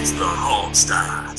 It's the home style.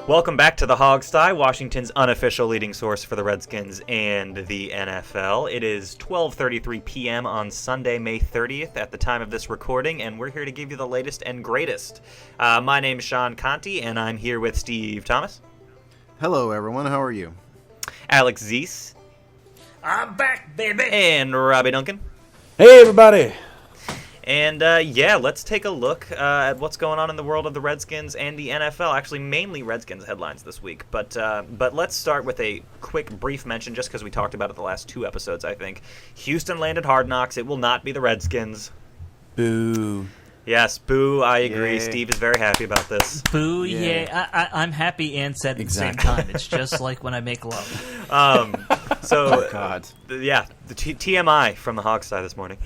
Welcome back to the Hogsty, Washington's unofficial leading source for the Redskins and the NFL. It is 12:33 p.m. on Sunday, May 30th at the time of this recording, and we're here to give you the latest and greatest. My name is Sean Conti, and I'm here with Steve Thomas. Hello, everyone. How are you? Alex Zeese. I'm back, baby. And Robbie Duncan. Hey, everybody. And, let's take a look at what's going on in the world of the Redskins and the NFL. Actually, mainly Redskins headlines this week. But let's start with a quick, brief mention, just because we talked about it the last two episodes, I think. Houston landed Hard Knocks. It will not be the Redskins. Boo. Yes, boo, I agree. Yay. Steve is very happy about this. Boo, yeah. I'm happy and sad at the same time. It's just like when I make love. So, God. the TMI from the Hogsty this morning.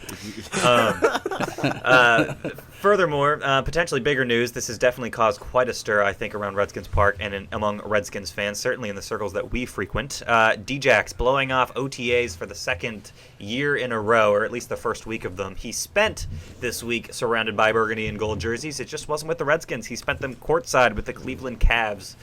Furthermore, potentially bigger news. This has definitely caused quite a stir, I think, around Redskins Park and among Redskins fans, certainly in the circles that we frequent. Djax blowing off OTAs for the second year in a row, or at least the first week of them. He spent this week surrounded by burgundy and gold jerseys. It just wasn't with the Redskins. He spent them courtside with the Cleveland Cavs.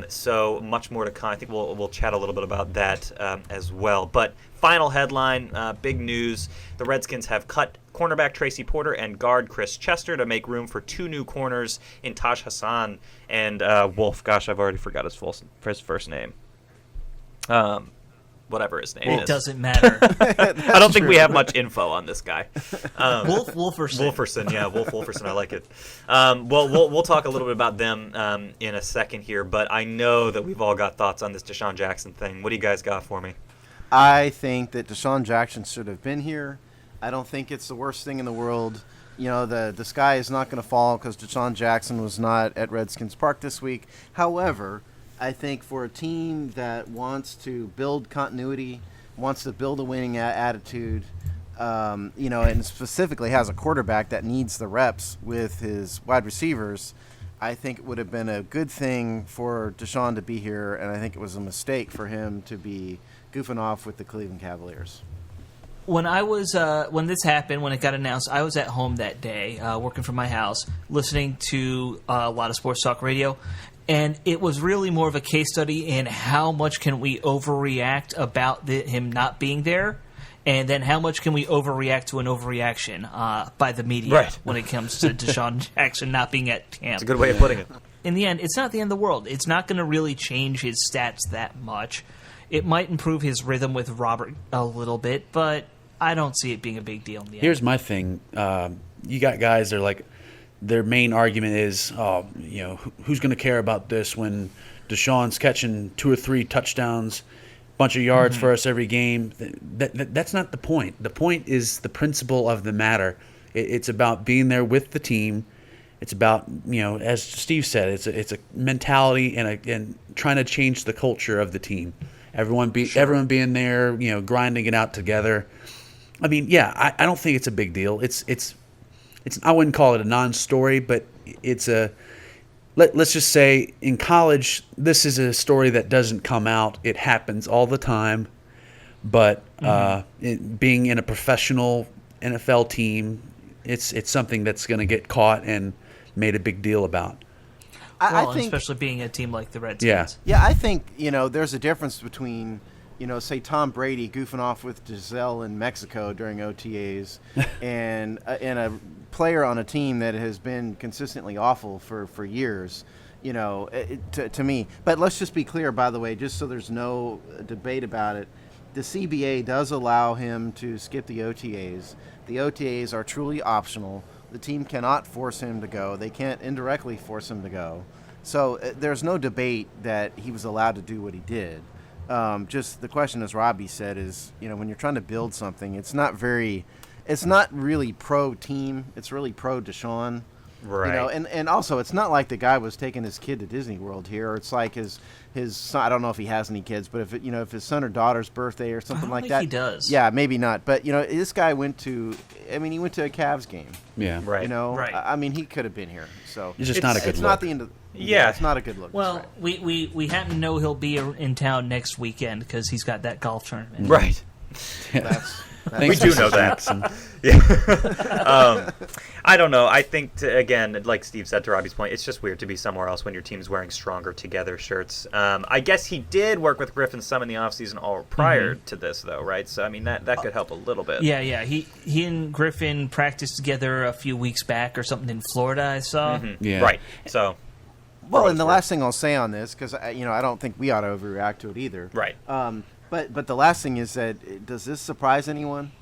So much more to come. I think we'll chat a little bit about that as well. But final headline, big news. The Redskins have cut cornerback Tracy Porter and guard Chris Chester to make room for two new corners in Taj Hassan and Wolf. Gosh, I've already forgot his first name. Whatever his name is. It doesn't matter. I don't think we have much info on this guy. Wolferson. Wolferson, yeah, Wolf Wolferson. I like it. We'll talk a little bit about them in a second here, but I know that we've all got thoughts on this Deshaun Jackson thing. What do you guys got for me? I think that Deshaun Jackson should have been here. I don't think it's the worst thing in the world. You know, the sky is not going to fall because Deshaun Jackson was not at Redskins Park this week. However, I think for a team that wants to build continuity, wants to build a winning attitude, and specifically has a quarterback that needs the reps with his wide receivers, I think it would have been a good thing for Deshaun to be here, and I think it was a mistake for him to be goofing off with the Cleveland Cavaliers. When this happened, when it got announced, I was at home that day, working from my house, listening to a lot of sports talk radio. And it was really more of a case study in how much can we overreact about him not being there, and then how much can we overreact to an overreaction by the media when it comes to Deshaun Jackson not being at camp. It's a good way of putting it. In the end, it's not the end of the world. It's not going to really change his stats that much. It might improve his rhythm with Robert a little bit, but I don't see it being a big deal in the end. Here's my thing. You got guys that are like, their main argument is, who's going to care about this when Deshaun's catching 2 or 3 touchdowns, bunch of yards for us every game? That's not the point. The point is the principle of the matter. It's about being there with the team. It's about, as Steve said, it's a mentality and trying to change the culture of the team. Everyone being there, grinding it out together. I mean, I don't think it's a big deal. It's I wouldn't call it a non-story, but it's let's just say in college, this is a story that doesn't come out. It happens all the time, but being in a professional NFL team, it's something that's going to get caught and made a big deal about. I think, especially being a team like the Redskins. Yeah, I think, there's a difference between say Tom Brady goofing off with Giselle in Mexico during OTAs and a player on a team that has been consistently awful for years, to me. But let's just be clear, by the way, just so there's no debate about it, the CBA does allow him to skip the OTAs. The OTAs are truly optional. The team cannot force him to go. They can't indirectly force him to go. So there's no debate that he was allowed to do what he did. Just the question, as Robbie said, is, when you're trying to build something, it's not really pro-team. It's really pro-Deshaun. Right. You know, and also it's not like the guy was taking his kid to Disney World here. It's like his son, I don't know if he has any kids, but if his son or daughter's birthday or something like that. He does. Yeah, maybe not. But this guy went to a Cavs game. Yeah. Right. You know, Right. I mean, he could have been here. So It's just not a good It's look. not the end of. Yeah. It's not a good look. Well, That's right. we happen to know he'll be in town next weekend because he's got that golf tournament. Right. That's Thanks, We do Mrs. know that. Jackson. I don't know. I think, again, like Steve said to Robbie's point, it's just weird to be somewhere else when your team's wearing Stronger Together shirts. I guess he did work with Griffin some in the offseason all prior to this, though, right? So, I mean, that could help a little bit. Yeah. He and Griffin practiced together a few weeks back or something in Florida, I saw. Yeah. Right. So, Well, and the last thing I'll say on this, because I don't think we ought to overreact to it either. right. But the last thing is that does this surprise anyone?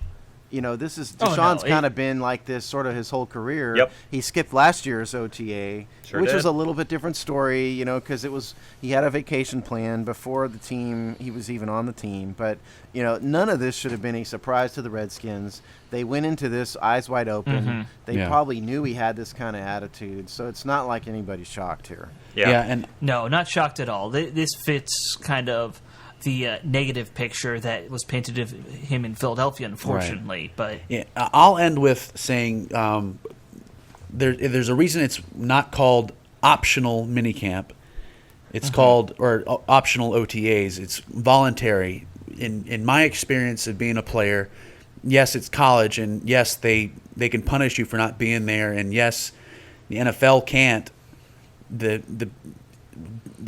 This is Oh, no, Deshaun's kind of been like this sort of his whole career. Yep. He skipped last year's OTA, Sure which did. was a little bit different story, because he had a vacation plan before the team. He was even on the team, but none of this should have been a surprise to the Redskins. They went into this eyes wide open. They Yeah. probably knew he had this kind of attitude, so it's not like anybody's shocked here. Yeah. And No, not shocked at all. This fits kind of the negative picture that was painted of him in Philadelphia, unfortunately. But yeah, I'll end with saying there's a reason it's not called optional minicamp. It's called optional OTAs. It's voluntary. In my experience of being a player, yes, it's college, and yes, they can punish you for not being there, and yes, the NFL can't. The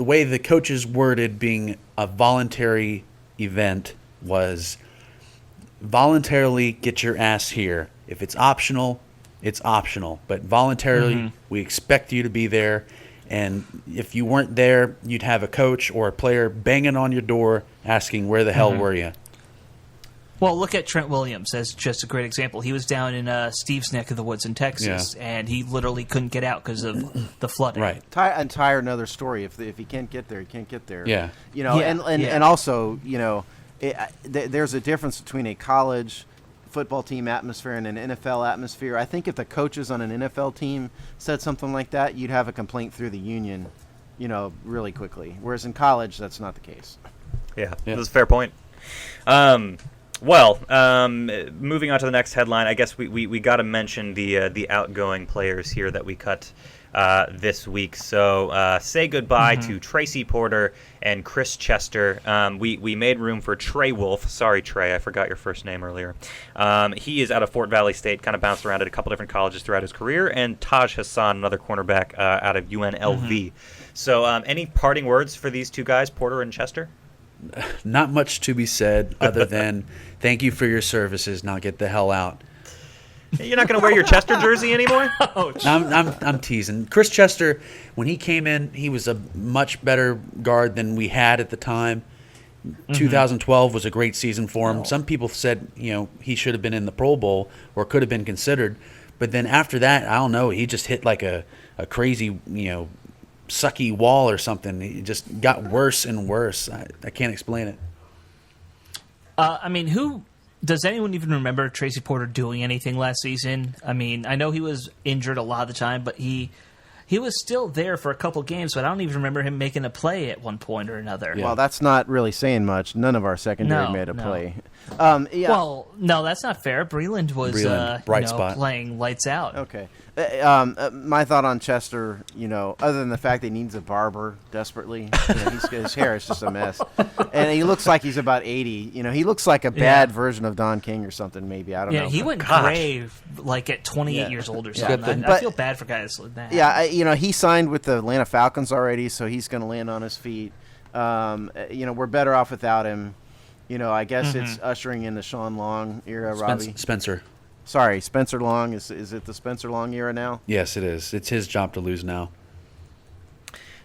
way the coaches worded being a voluntary event was voluntarily get your ass here. If it's optional, it's optional. But voluntarily, we expect you to be there. And if you weren't there, you'd have a coach or a player banging on your door asking, where the hell were you? well, look at Trent Williams as just a great example. He was down in Steve's neck of the woods in Texas, and he literally couldn't get out because of the flooding. Right. Entire another story. If he can't get there, he can't get there. Yeah. And also, there's a difference between a college football team atmosphere and an NFL atmosphere. I think if the coaches on an NFL team said something like that, you'd have a complaint through the union, really quickly. Whereas in college, that's not the case. Yeah, Yeah. that's a fair point. Moving on to the next headline, I guess we got to mention the outgoing players here that we cut this week. So say goodbye to Tracy Porter and Chris Chester. We made room for Trey Wolf. Sorry, Trey, I forgot your first name earlier. He is out of Fort Valley State, kind of bounced around at a couple different colleges throughout his career, and Taj Hassan, another cornerback out of UNLV. So any parting words for these two guys, Porter and Chester? Not much to be said other than thank you for your services. Now get the hell out. You're not going to wear your Chester jersey anymore? I'm teasing. Chris Chester, when he came in, he was a much better guard than we had at the time. 2012 was a great season for him. Some people said, he should have been in the Pro Bowl or could have been considered. But then after that, I don't know, he just hit like a crazy, sucky wall or something. It just got worse and worse. I can't explain it. Who does anyone even remember Tracy Porter doing anything last season? I mean, I know he was injured a lot of the time, but he was still there for a couple games, but I don't even remember him making a play at one point or another. Yeah. Well, that's not really saying much. None of our secondary No, made a no. play. Well, no, that's not fair. Breland was bright spot. playing lights out. Okay. My thought on Chester, other than the fact that he needs a barber desperately, his hair is just a mess, and he looks like he's about 80. He looks like a bad version of Don King or something. Maybe I don't know. Yeah, he went Gosh. gray like at 28 years old or something. got the- I feel bad for guys like that. Yeah, he signed with the Atlanta Falcons already, so he's going to land on his feet. We're better off without him. I guess it's ushering in the Sean Long era, Robbie. Spencer. Sorry, Spencer Long. Is it the Spencer Long era now? Yes, it is. It's his job to lose now.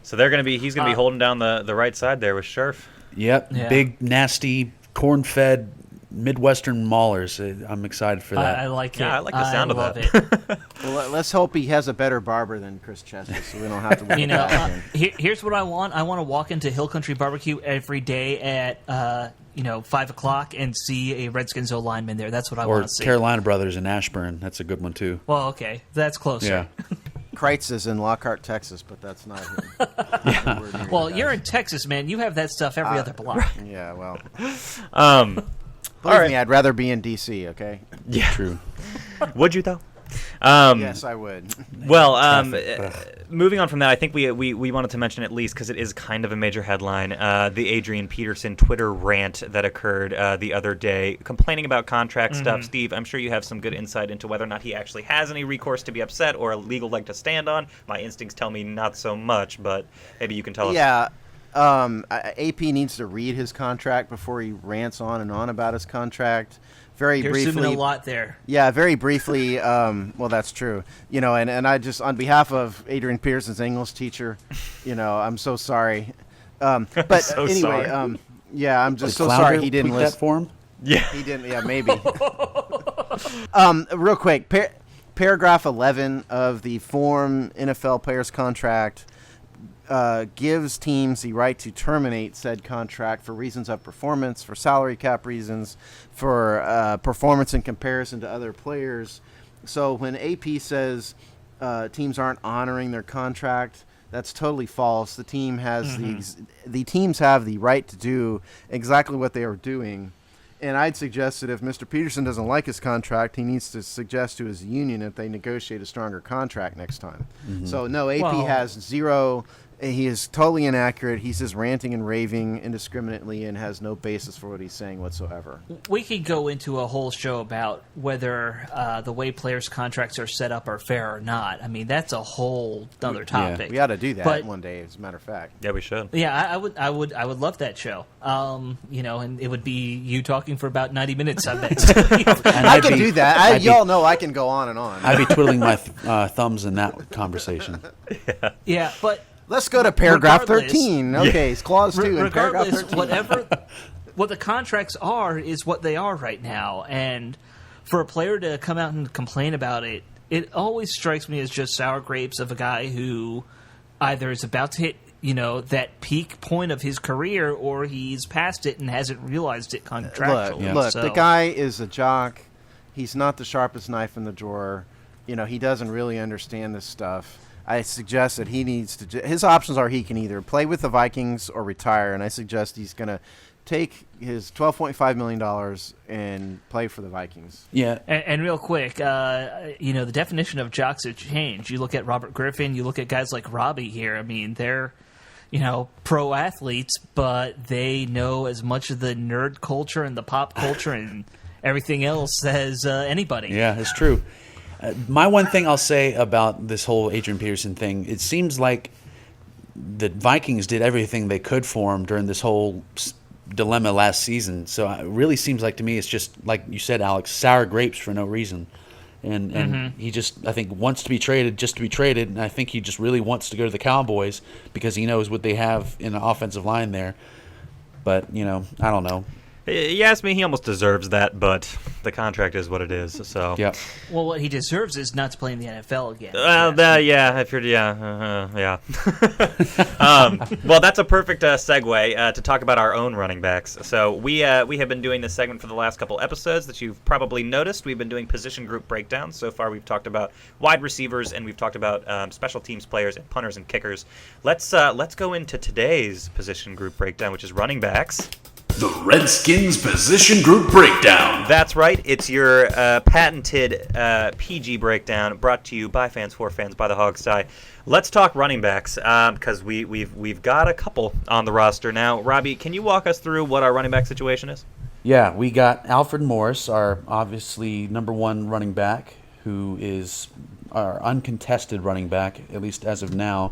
So he's going to be holding down the right side there with Scherf. Yep. Yeah. Big, nasty, corn-fed Midwestern maulers. I'm excited for that. I like it. Yeah, I like the sound of love that. it. Well, let's hope he has a better barber than Chris Chester, so we don't have to worry about him. Here's what I want. I want to walk into Hill Country Barbecue every day at 5 o'clock and see a Redskins O lineman there. That's what I Or want to see. Carolina Brothers in Ashburn. That's a good one, too. Well, okay, that's closer. Yeah. Kreitz is in Lockhart, Texas, but that's not him. Well, you're in Texas, man. You have that stuff every other block. Yeah, well. All right. Me, I'd rather be in D.C., okay? Yeah. True. Would you, though? Yes, I would. Well, moving on from that, I think we wanted to mention at least, because it is kind of a major headline, the Adrian Peterson Twitter rant that occurred the other day, complaining about contract stuff. Steve, I'm sure you have some good insight into whether or not he actually has any recourse to be upset or a legal leg to stand on. My instincts tell me not so much, but maybe you can tell us. Yeah. AP needs to read his contract before he rants on and on about his contract. Very You're briefly, assuming a lot there. Yeah, very briefly. Well, that's true. And I just, on behalf of Adrian Peterson's English teacher, I'm so sorry. But so anyway, sorry. Yeah, I'm just Did so Flounder sorry he didn't tweet that listen. for him? Yeah. He didn't. Yeah, maybe. Real quick, paragraph 11 of the Form NFL Players Contract gives teams the right to terminate said contract for reasons of performance, for salary cap reasons, for performance in comparison to other players. So when AP says teams aren't honoring their contract, that's totally false. The team has the teams have the right to do exactly what they are doing. And I'd suggest that if Mr. Peterson doesn't like his contract, he needs to suggest to his union that they negotiate a stronger contract next time. So, no, AP has zero. He is totally inaccurate. He's just ranting and raving indiscriminately and has no basis for what he's saying whatsoever. We could go into a whole show about whether the way players' contracts are set up are fair or not. I mean, that's a whole other topic. We ought to do that But- one day, as a matter of fact. Yeah, we should. Yeah, I would love that show. And it would be you talking for about 90 minutes. I bet. And I I'd can be- do that. I'd be- Y'all know I can go on and on. I'd be twiddling my thumbs in that conversation. Yeah, but Let's go to paragraph Regardless- 13. Okay, it's clause 2 in paragraph regardless, 13. what the contracts are is what they are right now. And for a player to come out and complain about it, it always strikes me as just sour grapes of a guy who either is about to hit, that peak point of his career, or he's past it and hasn't realized it contractually. Look, So- the guy is a jock. He's not the sharpest knife in the drawer. He doesn't really understand this stuff. I suggest that he needs to. His options are he can either play with the Vikings or retire, and I suggest he's going to take his $12.5 million and play for the Vikings. Yeah. And real quick, the definition of jocks have changed. You look at Robert Griffin, you look at guys like Robbie here. I mean, they're, pro athletes, but they know as much of the nerd culture and the pop culture and everything else as anybody. Yeah, it's true. My one thing I'll say about this whole Adrian Peterson thing, it seems like the Vikings did everything they could for him during this whole dilemma last season. So it really seems like to me it's just, like you said, Alex, sour grapes for no reason. And he just, I think, wants to be traded just to be traded, and I think he just really wants to go to the Cowboys because he knows what they have in the offensive line there. But, I don't know. You ask me, he almost deserves that, but the contract is what it is. So Yeah. Well, what he deserves is not to play in the NFL again. Well, that's a perfect segue to talk about our own running backs. So we have been doing this segment for the last couple episodes that you've probably noticed. We've been doing position group breakdowns. So far, we've talked about wide receivers and we've talked about special teams players and punters and kickers. Let's go into today's position group breakdown, which is running backs. The Redskins Position Group Breakdown. That's right. It's your patented PG breakdown brought to you by fans for fans by the Hogsty. Let's talk running backs because we've got a couple on the roster now. Robbie, can you walk us through what our running back situation is? Yeah, we got Alfred Morris, our obviously number one running back, who is our uncontested running back, at least as of now.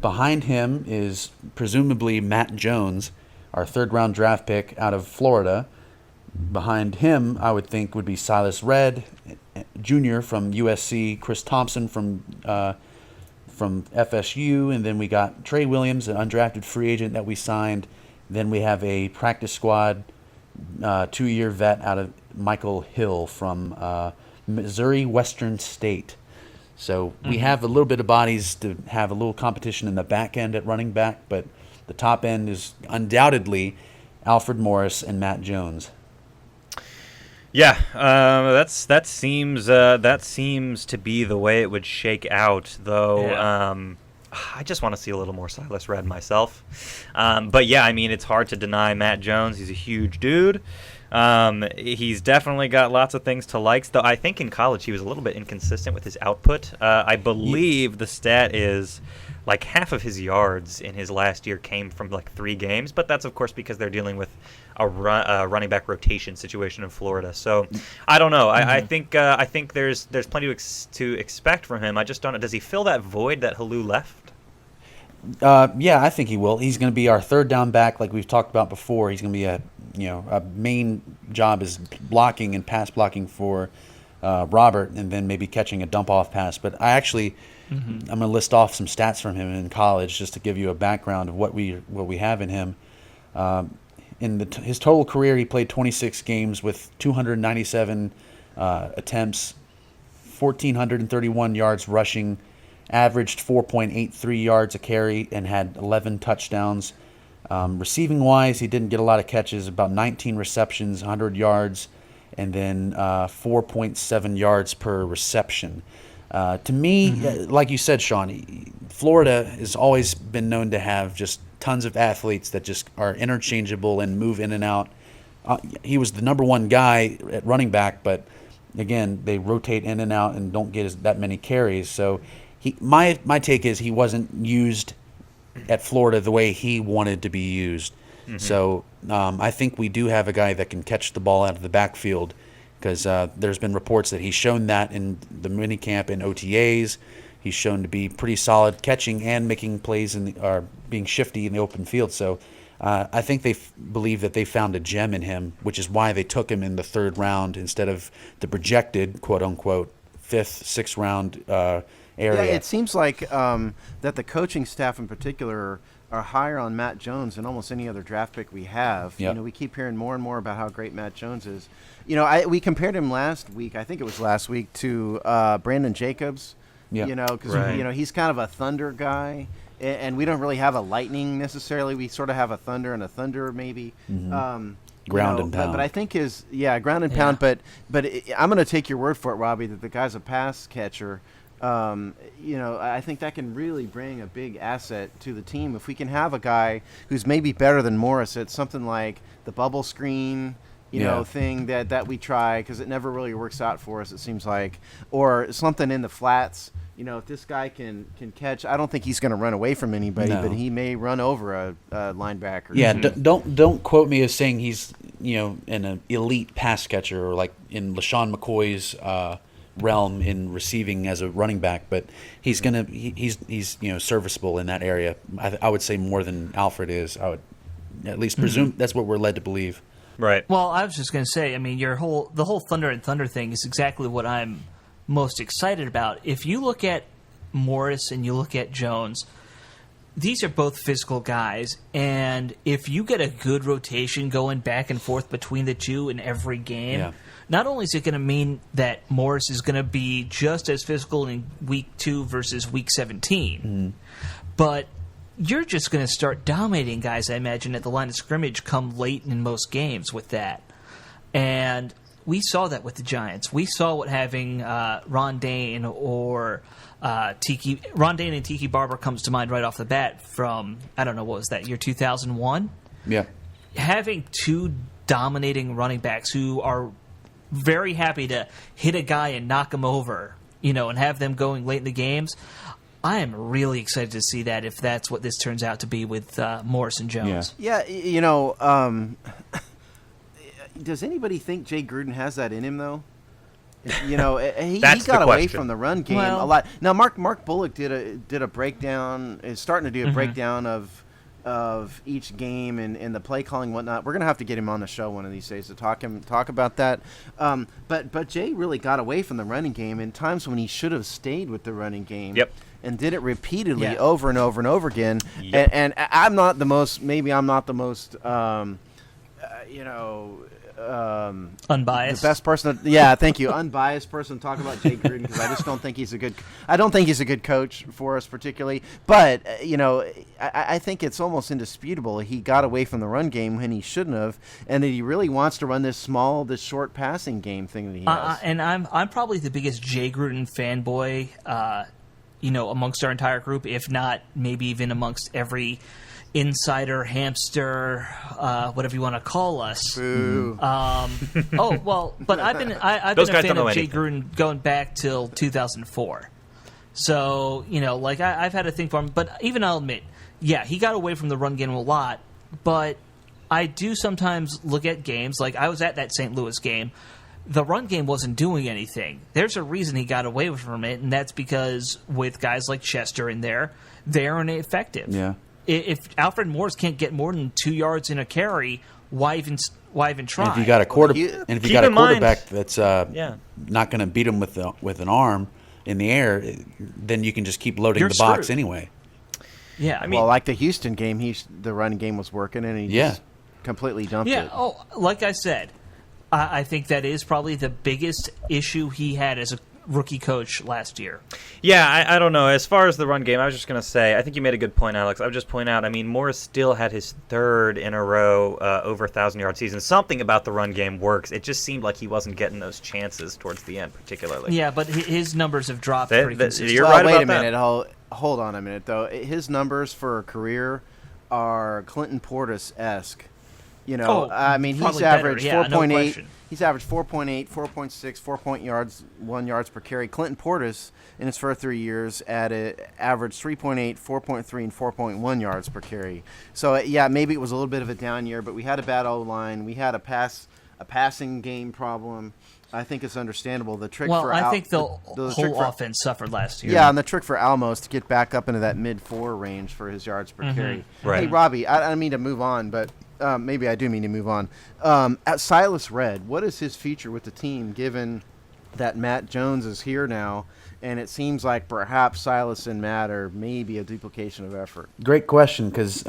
Behind him is presumably Matt Jones, our third-round draft pick out of Florida. Behind him, I would think, would be Silas Redd Jr. from USC, Chris Thompson from FSU, and then we got Trey Williams, an undrafted free agent that we signed. Then we have a practice squad 2-year vet out of Michael Hill from Missouri Western State. So we have a little bit of bodies to have a little competition in the back end at running back, but the top end is undoubtedly Alfred Morris and Matt Jones. Yeah, that seems to be the way it would shake out, though. Yeah. I just want to see a little more Silas Red myself. But yeah, I mean, it's hard to deny Matt Jones. He's a huge dude. He's definitely got lots of things to like. Though I think in college he was a little bit inconsistent with his output. I believe the stat is like half of his yards in his last year came from like 3 games, but that's of course because they're dealing with a running back rotation situation in Florida. So I don't know. I think there's plenty to expect from him. I just don't know. Does he fill that void that Halou left? Yeah, I think he will. He's going to be our third down back, like we've talked about before. He's going to be a main job is blocking and pass blocking for Robert, and then maybe catching a dump off pass. But I'm going to list off some stats from him in college just to give you a background of what we have in him. His total career, he played 26 games with 297 attempts, 1,431 yards rushing, averaged 4.83 yards a carry, and had 11 touchdowns. Receiving-wise, he didn't get a lot of catches, about 19 receptions, 100 yards, and then 4.7 yards per reception. To me, like you said, Sean, Florida has always been known to have just tons of athletes that just are interchangeable and move in and out. He was the number one guy at running back, but again, they rotate in and out and don't get that many carries. So my take is he wasn't used at Florida the way he wanted to be used. So I think we do have a guy that can catch the ball out of the backfield, because there's been reports that he's shown that in the minicamp and OTAs. He's shown to be pretty solid catching and making plays or being shifty in the open field. So I think they believe that they found a gem in him, which is why they took him in the 3rd round instead of the projected, quote-unquote, 5th, 6th round area. Yeah, it seems like that the coaching staff in particular are higher on Matt Jones than almost any other draft pick we have. Yep. We keep hearing more and more about how great Matt Jones is. We compared him last week, I think it was last week, to Brandon Jacobs. Yeah. Because he's kind of a thunder guy, and we don't really have a lightning necessarily. We sort of have a thunder and a thunder maybe. Ground and pound. But I think ground and pound. But I'm going to take your word for it, Robbie, that the guy's a pass catcher. I think that can really bring a big asset to the team if we can have a guy who's maybe better than Morris at something like the bubble screen, thing that we try, because it never really works out for us, it seems like, or something in the flats. If this guy can catch, I don't think he's going to run away from anybody, but he may run over a linebacker. Yeah, don't quote me as saying he's an elite pass catcher or like in LaShawn McCoy's realm in receiving as a running back, but he's serviceable in that area. I would say more than Alfred is. I would at least presume that's what we're led to believe. Right. Well, I was just going to say, I mean, the whole Thunder and Thunder thing is exactly what I'm most excited about. If you look at Morris and you look at Jones, these are both physical guys, and if you get a good rotation going back and forth between the two in every game, not only is it going to mean that Morris is going to be just as physical in week 2 versus week 17, but you're just going to start dominating guys, I imagine, at the line of scrimmage come late in most games with that. And we saw that with the Giants. We saw what having Ron Dane or Ron Dane and Tiki Barber comes to mind right off the bat from, I don't know, what was that, year 2001? Yeah. Having 2 dominating running backs who are very happy to hit a guy and knock him over, and have them going late in the games. I am really excited to see that if that's what this turns out to be with Morris and Jones. Yeah, does anybody think Jay Gruden has that in him, though? He got away from the run game a lot. Now, Mark Bullock did a breakdown. Is starting to do a breakdown of each game and the play calling and whatnot. We're gonna have to get him on the show one of these days to talk about that. But Jay really got away from the running game in times when he should have stayed with the running game. Yep. And did it repeatedly over and over and over again. Yep. And I'm not the most. Maybe I'm not the most. Unbiased. The best person, thank you, unbiased person to talk about Jay Gruden, because I just don't think he's a good. I don't think he's a good coach for us particularly. But I think it's almost indisputable he got away from the run game when he shouldn't have, and that he really wants to run this short passing game thing that he has. And I'm probably the biggest Jay Gruden fanboy, amongst our entire group, if not maybe even amongst every insider, hamster, whatever you want to call us. Boo. But I've been a fan of Jay Gruden going back till 2004. So I've had a thing for him. But even I'll admit, he got away from the run game a lot. But I do sometimes look at games like I was at that St. Louis game. The run game wasn't doing anything. There's a reason he got away from it, and that's because with guys like Chester in there, they aren't effective. Yeah. If Alfred Morris can't get more than 2 yards in a carry, why even try? And if you got a quarterback that's not going to beat him with an arm in the air, then you can just keep loading the box anyway. Yeah, I mean, like the Houston game, the run game was working, and he just completely dumped it. Like I said, I think that is probably the biggest issue he had as a rookie coach last year. Yeah, I don't know. As far as the run game, I was just going to say, I think you made a good point, Alex. I would just point out, Morris still had his third in a row over 1,000-yard season. Something about the run game works. It just seemed like he wasn't getting those chances towards the end, particularly. Yeah, but his numbers have dropped pretty consistently. You're right wait about a that. minute. Hold on a minute, though. His numbers for a career are Clinton Portis-esque. He's averaged 4.8. No, he's averaged 4.8, 4.6, 4 yards per carry. Clinton Portis, in his first 3 years, averaged 3.8, 4.3, and 4.1 yards per carry. So maybe it was a little bit of a down year, but we had a bad O-line. We had a passing game problem. I think it's understandable. The trick I think the whole offense suffered last year. Yeah, and the trick for Almo is to get back up into that mid-4 range for his yards per carry. Right. Hey, Robbie, I don't mean to move on, but maybe I do mean to move on. At Silas Redd, what is his future with the team, given that Matt Jones is here now, and it seems like perhaps Silas and Matt are maybe a duplication of effort? Great question, because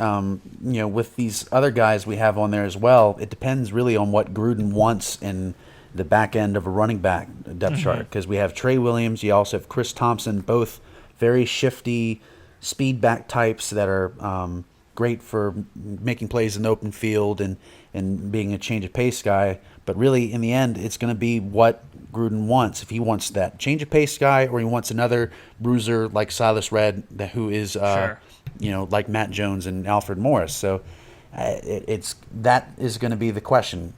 with these other guys we have on there as well, it depends really on what Gruden wants in the back end of a running back depth chart, because we have Trey Williams, you also have Chris Thompson, both very shifty speed back types that are great for making plays in the open field and being a change of pace guy. But really, in the end, it's going to be what Gruden wants. If he wants that change of pace guy, or he wants another bruiser like Silas Redd, who is like Matt Jones and Alfred Morris. So that is going to be the question.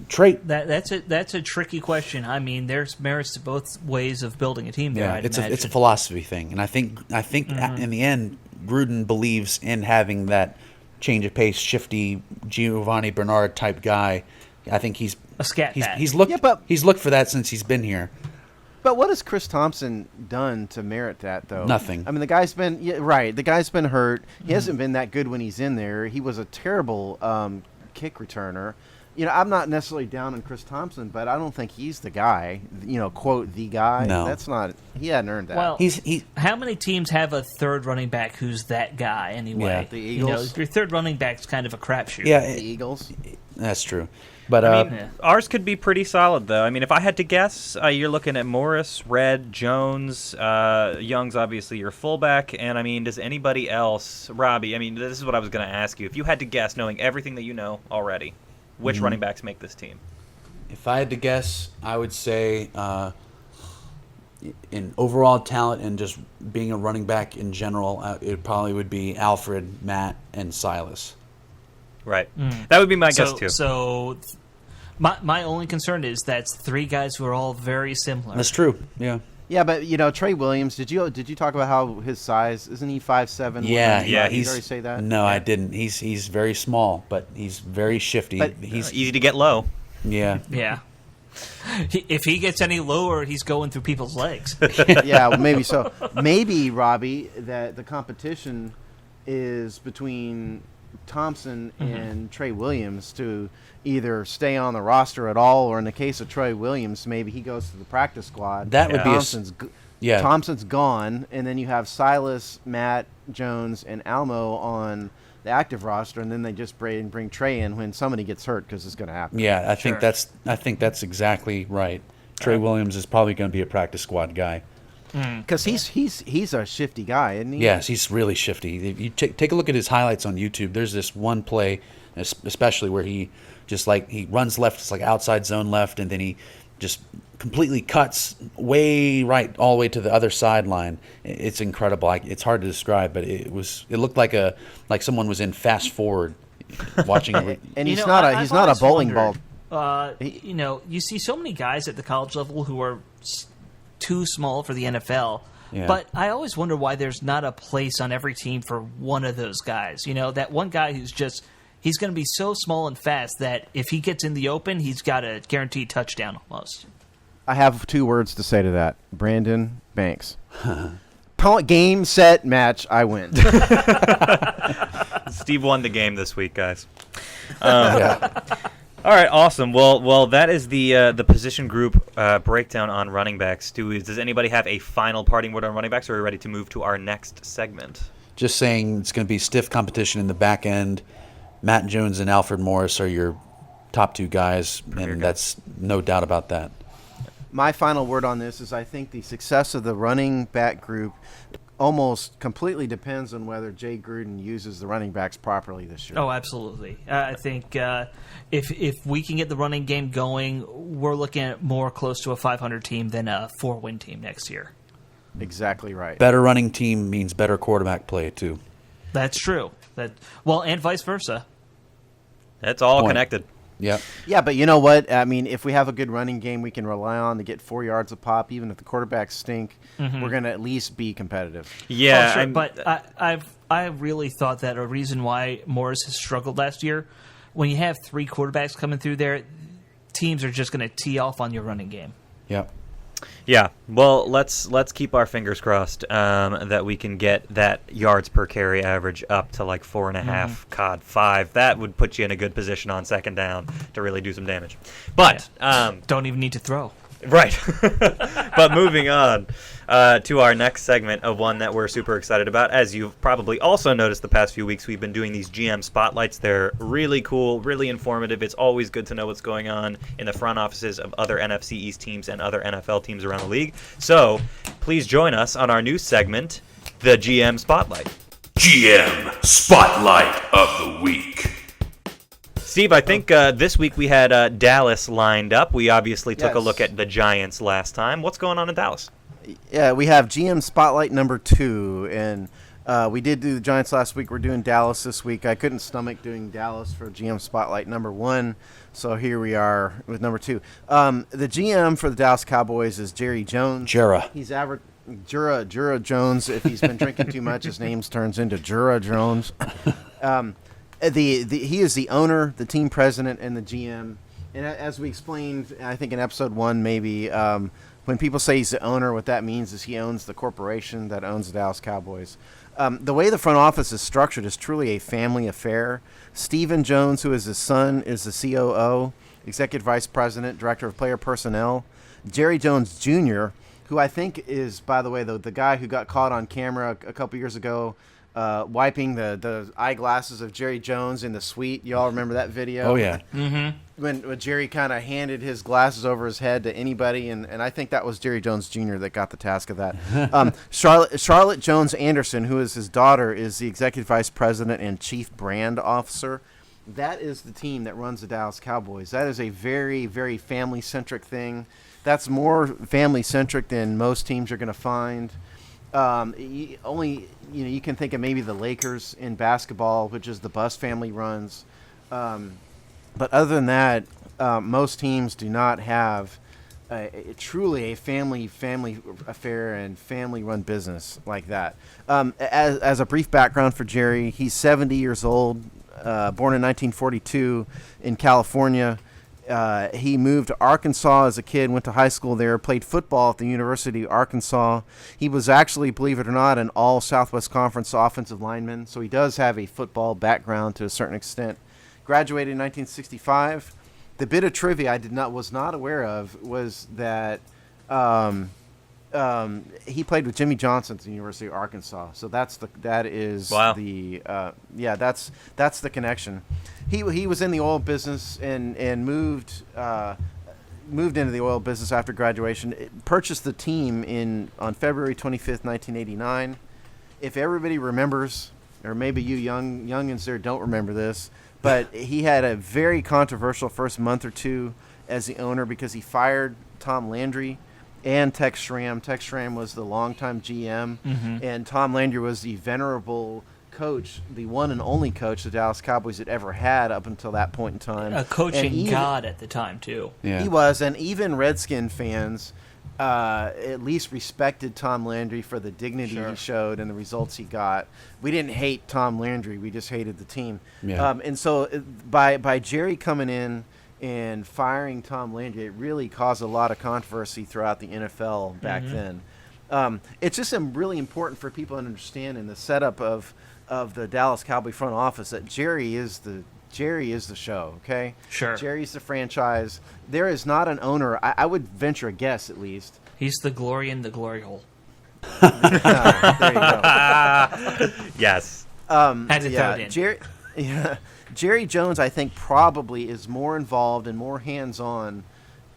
That's a tricky question. There's merits to both ways of building a team there. Yeah, it's a philosophy thing, and I think in the end, Gruden believes in having that change of pace, shifty Giovanni Bernard type guy. I think he's a scat bat. He's looked for that since he's been here. But what has Chris Thompson done to merit that, though? Nothing. The guy's been The guy's been hurt. He hasn't been that good when he's in there. He was a terrible kick returner. I'm not necessarily down on Chris Thompson, but I don't think he's the guy. Quote the guy. No, that's not. He hadn't earned that. Well, how many teams have a third running back who's that guy anyway? Yeah. The Eagles. Your third running back's kind of a crapshoot. Yeah, the Eagles. That's true. But ours could be pretty solid, though. If I had to guess, you're looking at Morris, Redd, Jones, Young's obviously your fullback, and does anybody else, Robbie? This is what I was going to ask you. If you had to guess, knowing everything that you know already, which running backs make this team? If I had to guess, I would say in overall talent and just being a running back in general, it probably would be Alfred, Matt, and Silas. Right. That would be my guess, too. So my only concern is that's three guys who are all very similar. That's true, yeah. Yeah, but Trey Williams. Did you talk about how his size? Isn't he 5'7"? Yeah. Did you already say that? No, I didn't. He's very small, but he's very shifty. But He's easy to get low. Yeah. Yeah. If he gets any lower, he's going through people's legs. Yeah, well, maybe so. Maybe, Robbie, that the competition is between Thompson and Trey Williams to either stay on the roster at all, or in the case of Trey Williams, maybe he goes to the practice squad. That would be Thompson's gone, and then you have Silas, Matt, Jones, and Almo on the active roster, and then they just bring Trey in when somebody gets hurt, because it's going to happen. Yeah, I think that's exactly right. Trey Williams is probably going to be a practice squad guy. Because he's a shifty guy, isn't he? Yes, he's really shifty. If you take a look at his highlights on YouTube, there's this one play, especially where he runs left, it's like outside zone left, and then he just completely cuts way right all the way to the other sideline. It's incredible. It's hard to describe, but it looked like someone was in fast forward watching it. And he's not a bowling ball. You see so many guys at the college level who are too small for the NFL. Yeah. But I always wonder why there's not a place on every team for one of those guys. That one guy who's he's going to be so small and fast that if he gets in the open, he's got a guaranteed touchdown almost. I have 2 words to say to that. Brandon Banks. Game, set, match, I win. Steve won the game this week, guys. Yeah. All right, awesome. Well, that is the position group breakdown on running backs. Does anybody have a final parting word on running backs, or are we ready to move to our next segment? Just saying, it's going to be stiff competition in the back end. Matt Jones and Alfred Morris are your top 2 guys, and that's no doubt about that. My final word on this is I think the success of the running back group almost completely depends on whether Jay Gruden uses the running backs properly this year. Oh, absolutely. I think if we can get the running game going, we're looking at more close to a 500 team than a 4-win team next year. Exactly right. Better running team means better quarterback play, too. That's true. And vice versa. That's all connected. Yep. Yeah, but you know what? I mean, if we have a good running game we can rely on to get 4 yards a pop, even if the quarterbacks stink, we're going to at least be competitive. Yeah, sure, but I really thought that a reason why Morris has struggled last year, when you have 3 quarterbacks coming through there, teams are just going to tee off on your running game. Yep. Yeah, well, let's keep our fingers crossed that we can get that yards per carry average up to like 4.5, 5. That would put you in a good position on second down to really do some damage. But don't even need to throw. Right. But moving on to our next segment of one that we're super excited about. As you've probably also noticed the past few weeks, we've been doing these GM spotlights. They're really cool, really informative. It's always good to know what's going on in the front offices of other NFC East teams and other NFL teams around the league. So please join us on our new segment, the GM Spotlight. GM Spotlight of the Week. Steve, I think this week we had Dallas lined up. We obviously took a Yes. look at the Giants last time. What's going on in Dallas? Yeah, we have GM Spotlight number 2, and we did do the Giants last week. We're doing Dallas this week. I couldn't stomach doing Dallas for GM Spotlight number 1, so here we are with number 2. The GM for the Dallas Cowboys is Jerry Jones. Jura. He's average. Jura Jones. If he's been drinking too much, his name turns into Jura Jones. He is the owner, the team president, and the GM. And as we explained, I think in episode 1, maybe when people say he's the owner, what that means is he owns the corporation that owns the Dallas Cowboys. The way the front office is structured is truly a family affair. Stephen Jones, who is his son, is the COO, executive vice president, director of player personnel. Jerry Jones Jr., who I think is, by the way, the guy who got caught on camera a couple years ago wiping the eyeglasses of Jerry Jones in the suite. You all remember that video? Oh, yeah. Mm-hmm. When Jerry kind of handed his glasses over his head to anybody, and I think that was Jerry Jones Jr. that got the task of that. Charlotte Jones Anderson, who is his daughter, is the executive vice president and chief brand officer. That is the team that runs the Dallas Cowboys. That is a very, very family-centric thing. That's more family-centric than most teams you're going to find. You can think of maybe the Lakers in basketball, which is the Buss family runs. But other than that, most teams do not have truly a family affair and family-run business like that. As a brief background for Jerry, he's 70 years old, born in 1942 in California. He moved to Arkansas as a kid, went to high school there, played football at the University of Arkansas. He was actually, believe it or not, an all Southwest Conference offensive lineman, so he does have a football background to a certain extent. Graduated in 1965. The bit of trivia I was not aware of was that he played with Jimmy Johnson at the University of Arkansas. So that's the connection. He was in the oil business and moved into the oil business after graduation. Purchased the team on February 25th, 1989. If everybody remembers, or maybe you youngins there don't remember this, but he had a very controversial first month or two as the owner because he fired Tom Landry and Tex Schramm. Tex Schramm was the longtime GM, and Tom Landry was the venerable coach, the one and only coach the Dallas Cowboys had ever had up until that point in time. A coaching god at the time, too. Yeah. He was, and even Redskin fans at least respected Tom Landry for the dignity he showed and the results he got. We didn't hate Tom Landry, we just hated the team. Yeah. And so by Jerry coming in and firing Tom Landry, it really caused a lot of controversy throughout the NFL back then. It's just really important for people to understand in the setup of the Dallas Cowboy front office that Jerry is the show, okay? Sure. Jerry's the franchise. There is not an owner, I would venture a guess at least. He's the glory in the glory hole. There you go. Yes. Had to throw it in. Jerry Jones, I think, probably is more involved and more hands-on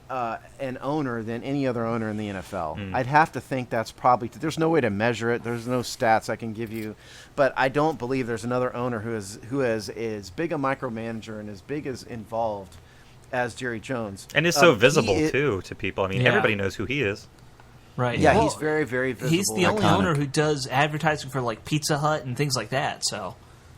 an owner than any other owner in the NFL. I'd have to think that's probably – there's no way to measure it. There's no stats I can give you. But I don't believe there's another owner who is as big a micromanager and as big as involved as Jerry Jones. And is so visible, too, to people. I mean, everybody knows who he is. Right. Yeah, Well, he's very, very visible. He's the only owner who does advertising for, like, Pizza Hut and things like that, so.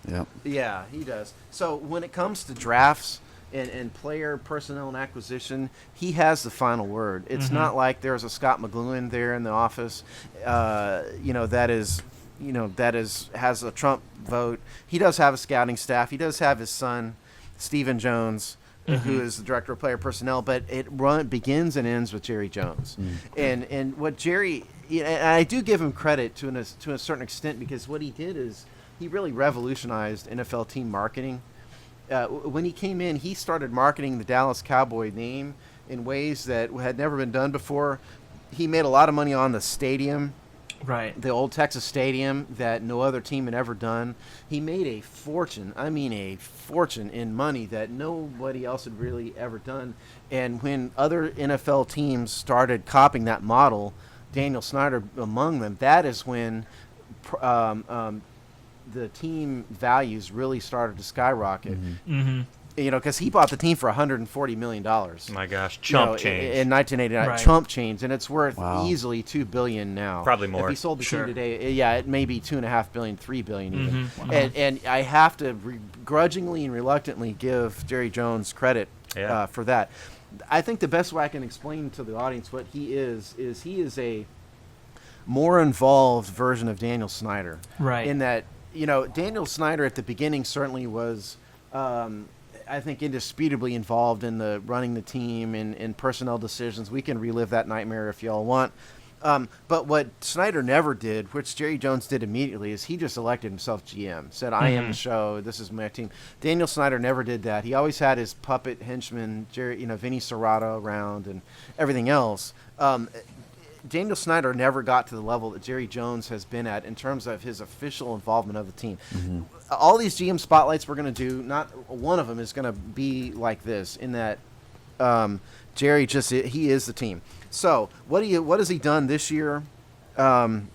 Yep. Yeah, he does. So when it comes to drafts and player personnel and acquisition, he has the final word. It's not like there's a Scott McLuhan there in the office, that has a Trump vote. He does have a scouting staff. He does have his son, Stephen Jones, who is the director of player personnel. But it begins and ends with Jerry Jones, and what Jerry. And I do give him credit to a certain extent because what he did is he really revolutionized NFL team marketing. When he came in, he started marketing the Dallas Cowboy name in ways that had never been done before. He made a lot of money on the stadium, Right. the old Texas Stadium that no other team had ever done. He made a fortune in money that nobody else had really ever done. And when other NFL teams started copying that model, Daniel Snyder among them, that is when the team values really started to skyrocket. Because he bought the team for $140 million. My gosh, chump change. In 1989, Right. chump change, and it's worth Wow. easily $2 billion now. Probably more. If he sold the Sure. team today, it may be $2.5 billion, $3 billion even. And I have to grudgingly and reluctantly give Jerry Jones credit for that. I think the best way I can explain to the audience what he is he is a more involved version of Daniel Snyder. Right. In that, Daniel Snyder at the beginning certainly was, I think, indisputably involved in the running the team and personnel decisions. We can relive that nightmare if y'all want. But what Snyder never did, which Jerry Jones did immediately, is he just elected himself GM. Said, I am the show. This is my team. Daniel Snyder never did that. He always had his puppet henchman, Vinny Serrato around and everything else. Daniel Snyder never got to the level that Jerry Jones has been at in terms of his official involvement of the team. All these GM spotlights we're going to do, not one of them is going to be like this, in that Jerry he is the team. So what has he done this year? And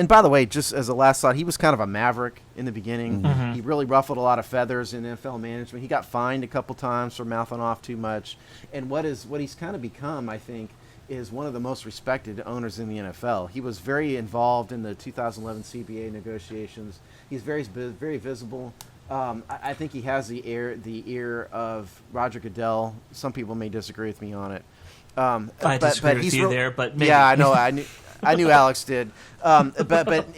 by the way, just as a last thought, he was kind of a maverick in the beginning. He really ruffled a lot of feathers in NFL management. He got fined a couple times for mouthing off too much. And what he's kind of become, I think, is one of the most respected owners in the NFL. He was very involved in the 2011 CBA negotiations. He's very, very visible. I think he has the ear of Roger Goodell. Some people may disagree with me on it. I disagree with you there, but maybe. Yeah, I know. I knew Alex did. But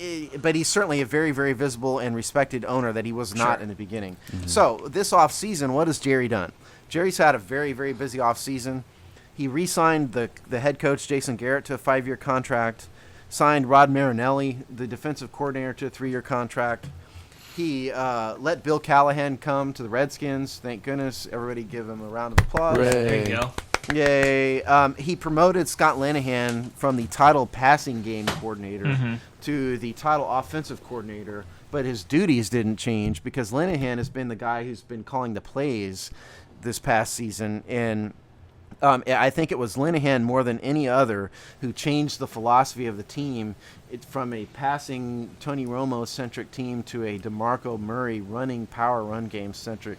he's certainly a very, very visible and respected owner that he was not in the beginning. So this offseason, what has Jerry done? Jerry's had a very, very busy offseason. He re-signed the head coach, Jason Garrett, to a 5-year contract, signed Rod Marinelli, the defensive coordinator, to a 3-year contract. He let Bill Callahan come to the Redskins. Thank goodness. Everybody give him a round of applause. There you go. Yay. He promoted Scott Linehan from the title passing game coordinator to the title offensive coordinator, but his duties didn't change because Linehan has been the guy who's been calling the plays this past season. And I think it was Linehan more than any other who changed the philosophy of the team from a passing Tony Romo-centric team to a DeMarco Murray running power run game-centric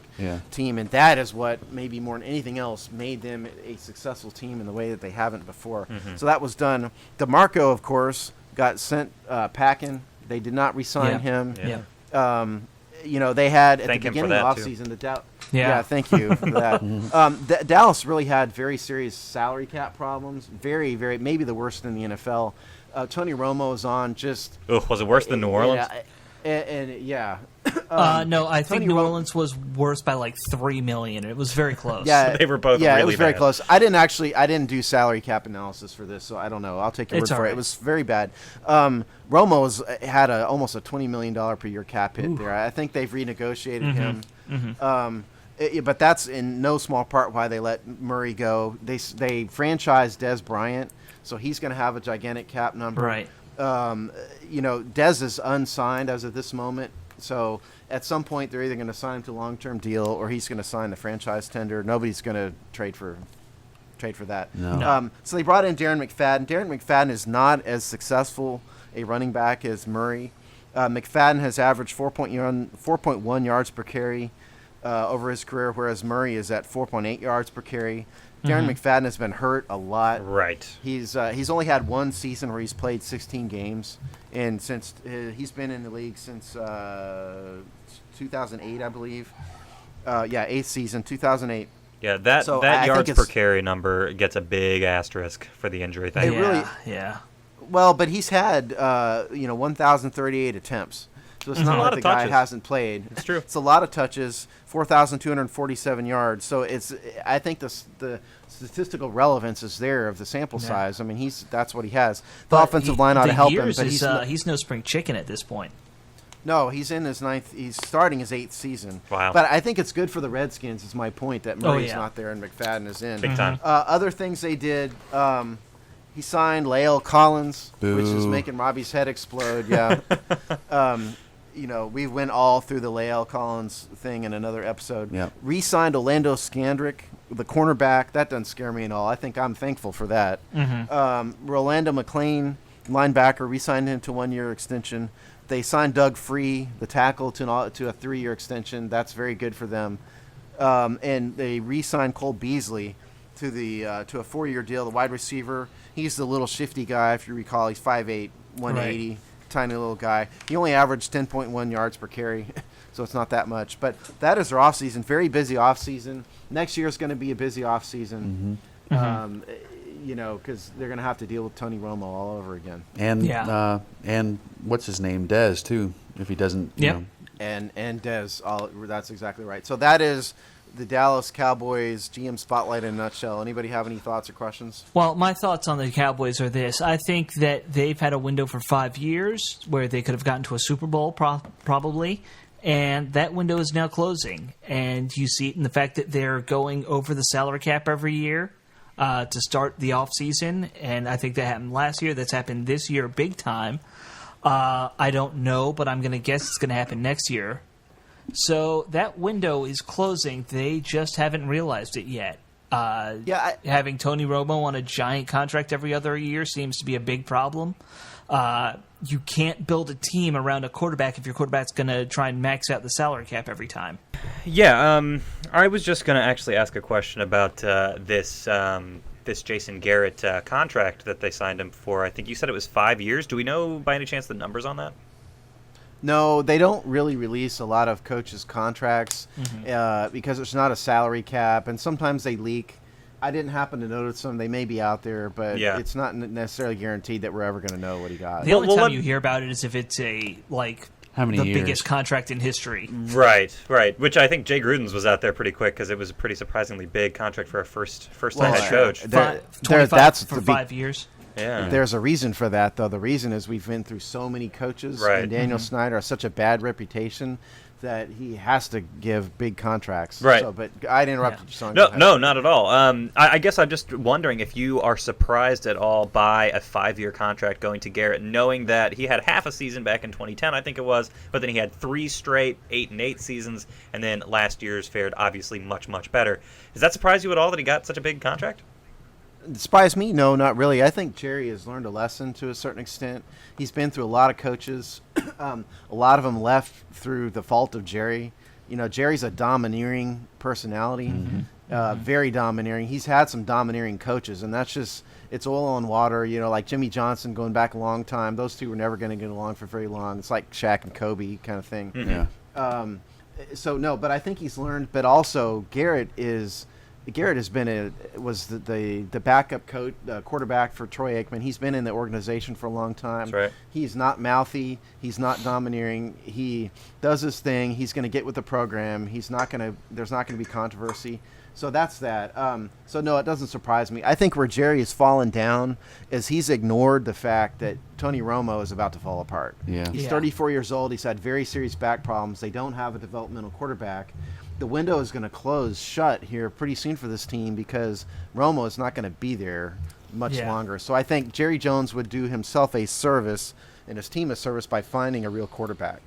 team. And that is what, maybe more than anything else, made them a successful team in the way that they haven't before. So that was done. DeMarco, of course, got sent packing. They did not re-sign him. They had at the beginning of the offseason thank you for that. Dallas really had very serious salary cap problems. Very, very, maybe the worst in the NFL. Tony Romo is on just. Was it worse than New Orleans? No, I think New Orleans was worse by like $3 million. It was very close. So they were both really it was very bad. close. I didn't do salary cap analysis for this, so I don't know. I'll take your word for it. It was very bad. Romo's had almost a $20 million per year cap hit there. I think they've renegotiated him. But that's in no small part why they let Murray go. They franchised Des Bryant, so he's going to have a gigantic cap number. Right. Dez is unsigned as of this moment. So at some point, they're either going to sign him to a long-term deal or he's going to sign the franchise tender. Nobody's going to trade for that. No. So they brought in Darren McFadden. Darren McFadden is not as successful a running back as Murray. McFadden has averaged 4.1 yards per carry over his career, whereas Murray is at 4.8 yards per carry. Darren McFadden has been hurt a lot. Right. He's only had one season where he's played 16 games, and since he's been in the league since 2008, I believe. 8th season, 2008. Yeah, that yards per carry number gets a big asterisk for the injury thing. Well, but he's had 1,038 attempts. So it's not like the guy hasn't played. It's true. It's a lot of touches, 4,247 yards. So I think the statistical relevance is there of the sample size. I mean, that's what he has. The offensive line ought to help him, but he's no spring chicken at this point. No, he's in his 9th. He's starting his 8th season. Wow. But I think it's good for the Redskins. Is my point that Murray's not there and McFadden is in. Big time. Other things they did. He signed Lael Collins, which is making Robbie's head explode. Yeah. We went all through the Lael Collins thing in another episode. Yep. Re-signed Orlando Scandrick, the cornerback. That doesn't scare me at all. I think I'm thankful for that. Rolando McClain, linebacker, re-signed him to 1-year extension. They signed Doug Free, the tackle, to a 3-year extension. That's very good for them. And they re-signed Cole Beasley to a 4-year deal. The wide receiver, he's the little shifty guy. If you recall, he's 5'8", 180. Right. Tiny little guy. He only averaged 10.1 yards per carry, so it's not that much. But that is their offseason. Very busy offseason. Next year is going to be a busy offseason, because they're going to have to deal with Tony Romo all over again. And what's his name? Dez, too, if he doesn't. And Dez. That's exactly right. So that is the Dallas Cowboys GM spotlight in a nutshell. Anybody have any thoughts or questions? Well, my thoughts on the Cowboys are this. I think that they've had a window for 5 years where they could have gotten to a Super Bowl probably, and that window is now closing. And you see it in the fact that they're going over the salary cap every year to start the offseason, and I think that happened last year. That's happened this year big time. I don't know, but I'm going to guess it's going to happen next year. So that window is closing. They just haven't realized it yet. Having Tony Romo on a giant contract every other year seems to be a big problem. You can't build a team around a quarterback if your quarterback's going to try and max out the salary cap every time. Yeah, I was just going to actually ask a question about this Jason Garrett contract that they signed him for. I think you said it was 5 years. Do we know by any chance the numbers on that? No, they don't really release a lot of coaches' contracts because it's not a salary cap, and sometimes they leak. I didn't happen to notice them. They may be out there, but it's not necessarily guaranteed that we're ever going to know what he got. The only time you hear about it is if it's how many years? Biggest contract in history. Right. Which I think Jay Gruden's was out there pretty quick because it was a pretty surprisingly big contract for a first-time head coach. 5 years. Yeah. There's a reason for that, though. The reason is we've been through so many coaches, and Daniel Snyder has such a bad reputation that he has to give big contracts. Right. So, but I interrupted you, Sean. No, not at all. I guess I'm just wondering if you are surprised at all by a 5-year contract going to Garrett, knowing that he had half a season back in 2010, I think it was, but then he had 3 straight 8-8 seasons, and then last year's fared obviously much, much better. Does that surprise you at all that he got such a big contract? Despise me? No, not really. I think Jerry has learned a lesson to a certain extent. He's been through a lot of coaches. A lot of them left through the fault of Jerry. Jerry's a domineering personality, very domineering. He's had some domineering coaches, and that's just, it's oil on water. Like Jimmy Johnson going back a long time. Those two were never going to get along for very long. It's like Shaq and Kobe kind of thing. Yeah. So no, but I think he's learned. But also Garrett has been was the backup coach, quarterback for Troy Aikman. He's been in the organization for a long time. That's right. He's not mouthy. He's not domineering. He does his thing. He's going to get with the program. There's not going to be controversy. So that's that. So no, it doesn't surprise me. I think where Jerry has fallen down is he's ignored the fact that Tony Romo is about to fall apart. Yeah. He's 34 years old. He's had very serious back problems. They don't have a developmental quarterback. The window is going to close shut here pretty soon for this team because Romo is not going to be there much longer. So I think Jerry Jones would do himself a service and his team a service by finding a real quarterback.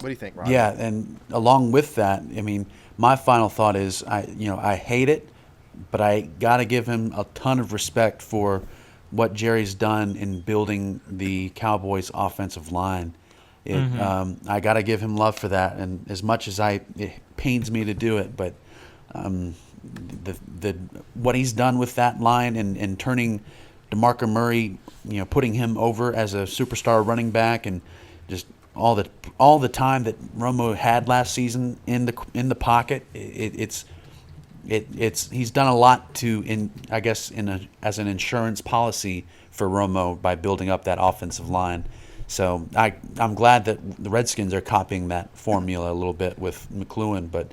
What do you think, Rob? Yeah, and along with that, I mean, my final thought is, I hate it, but I got to give him a ton of respect for what Jerry's done in building the Cowboys' offensive line. I got to give him love for that, and as much as it pains me to do it, but what he's done with that line and turning DeMarco Murray, putting him over as a superstar running back, and just all the time that Romo had last season in the pocket, he's done a lot as an insurance policy for Romo by building up that offensive line. So I'm glad that the Redskins are copying that formula a little bit with McLuhan, but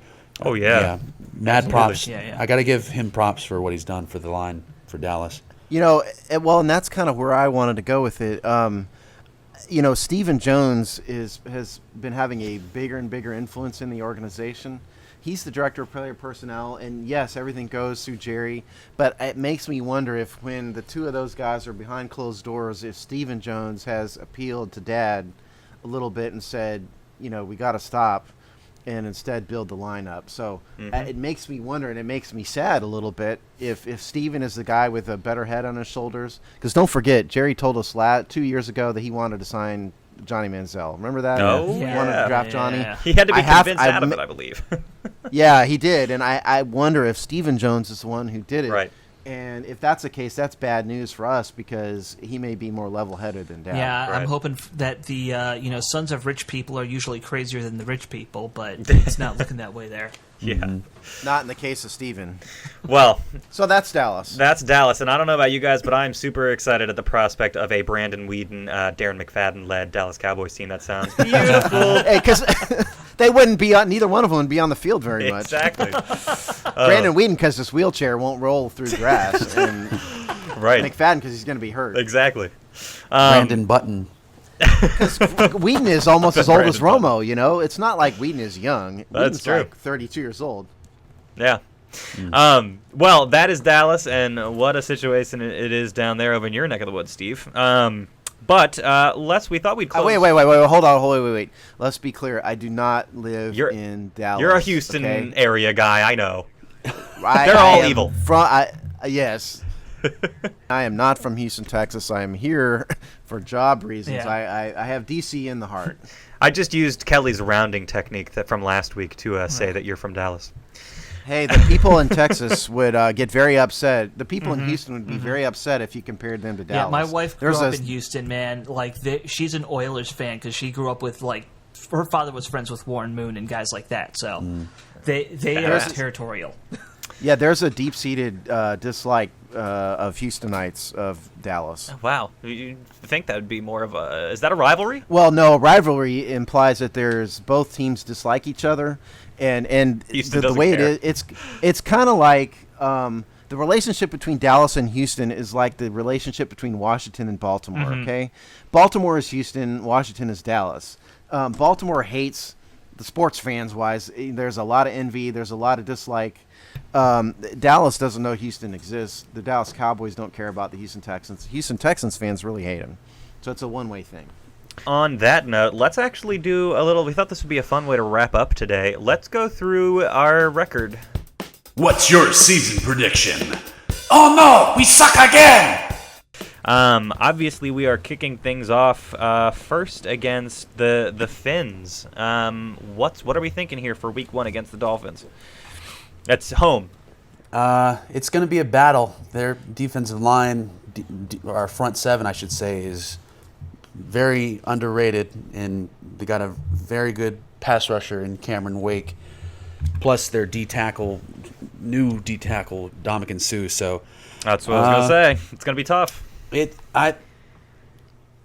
mad props. Yeah. I got to give him props for what he's done for the line for Dallas. And that's kind of where I wanted to go with it. Stephen Jones has been having a bigger and bigger influence in the organization. He's the director of player personnel, and yes, everything goes through Jerry, but it makes me wonder if when the two of those guys are behind closed doors, if Stephen Jones has appealed to Dad a little bit and said, we got to stop and instead build the lineup. So it makes me wonder, and it makes me sad a little bit if Stephen is the guy with a better head on his shoulders. Because don't forget, Jerry told us 2 years ago that he wanted to sign Johnny Manziel. Remember that? Oh, He wanted to draft Johnny. He had to be convinced out of it, I believe. Yeah, he did. And I wonder if Stephen Jones is the one who did it. Right. And if that's the case, that's bad news for us because he may be more level-headed than Dad. Yeah, Right. I'm hoping that the sons of rich people are usually crazier than the rich people, but it's not looking that way there. Yeah. Not in the case of Stephen. Well, So that's Dallas. that's Dallas, and I don't know about you guys, but I'm super excited at the prospect of a Brandon Weeden, Darren McFadden-led Dallas Cowboys team. That sounds beautiful. Because they wouldn't be on, neither one of them would be on the field very much. Exactly. Brandon Weeden because his wheelchair won't roll through grass, and Right. McFadden because he's going to be hurt. Exactly. Brandon Button. Whedon is almost as old as Brandon Romo, It's not like Whedon is young. That's Whedon's true. like 32 years old. Yeah. Well, that is Dallas, and what a situation it is down there over in your neck of the woods, Steve. But we thought we'd close. Wait. Hold on. Wait. Let's be clear. I do not live in Dallas. You're a Houston okay? area guy, I know. They're all evil. Yes. I am not from Houston, Texas. I am here for job reasons. Yeah. I have DC in the heart. I just used Kelly's rounding technique from last week to say that you're from Dallas. Hey, the people in Texas would get very upset. The people in Houston would be very upset if you compared them to Dallas. Yeah, my wife grew up in Houston, man. She's an Oilers fan because she grew up with her father was friends with Warren Moon and guys like that. So they are territorial. Yeah, there's a deep-seated dislike of Houstonites of Dallas. Wow. You think that would be more of a... Is that a rivalry? Well, no, rivalry implies that there's both teams dislike each other, and the way care. it is, it's kind of like the relationship between Dallas and Houston is like the relationship between Washington and Baltimore. Okay, Baltimore is Houston, Washington is Dallas. Baltimore hates the sports fans wise, there's a lot of envy. There's a lot of dislike. Dallas doesn't know Houston exists. The Dallas Cowboys don't care about the Houston Texans. Houston Texans fans really hate him. So it's a one-way thing. On that note, let's actually do a little. We thought this would be a fun way to wrap up today. Let's go through our record. What's your season prediction? Oh no, we suck again! Obviously, we are kicking things off first against the Finns. What are we thinking here for Week 1 against the Dolphins? That's home. It's going to be a battle. Their defensive line, our front seven, I should say, is very underrated, and they got a very good pass rusher in Cameron Wake, plus their new D tackle Dominican Sue. So that's what I was going to say. It's going to be tough.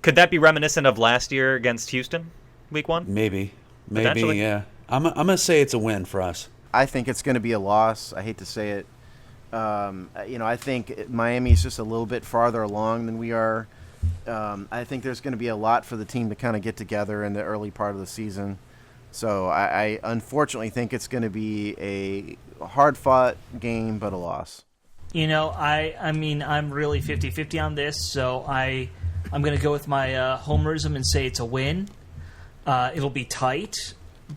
Could that be reminiscent of last year against Houston, Week 1? Maybe, yeah. I'm gonna say it's a win for us. I think it's going to be a loss. I hate to say it. I think Miami's just a little bit farther along than we are. I think there's going to be a lot for the team to kind of get together in the early part of the season. So I unfortunately think it's going to be a hard-fought game, but a loss. I mean, I'm really 50-50 on this, so I'm going to go with my homerism and say it's a win. It'll be tight,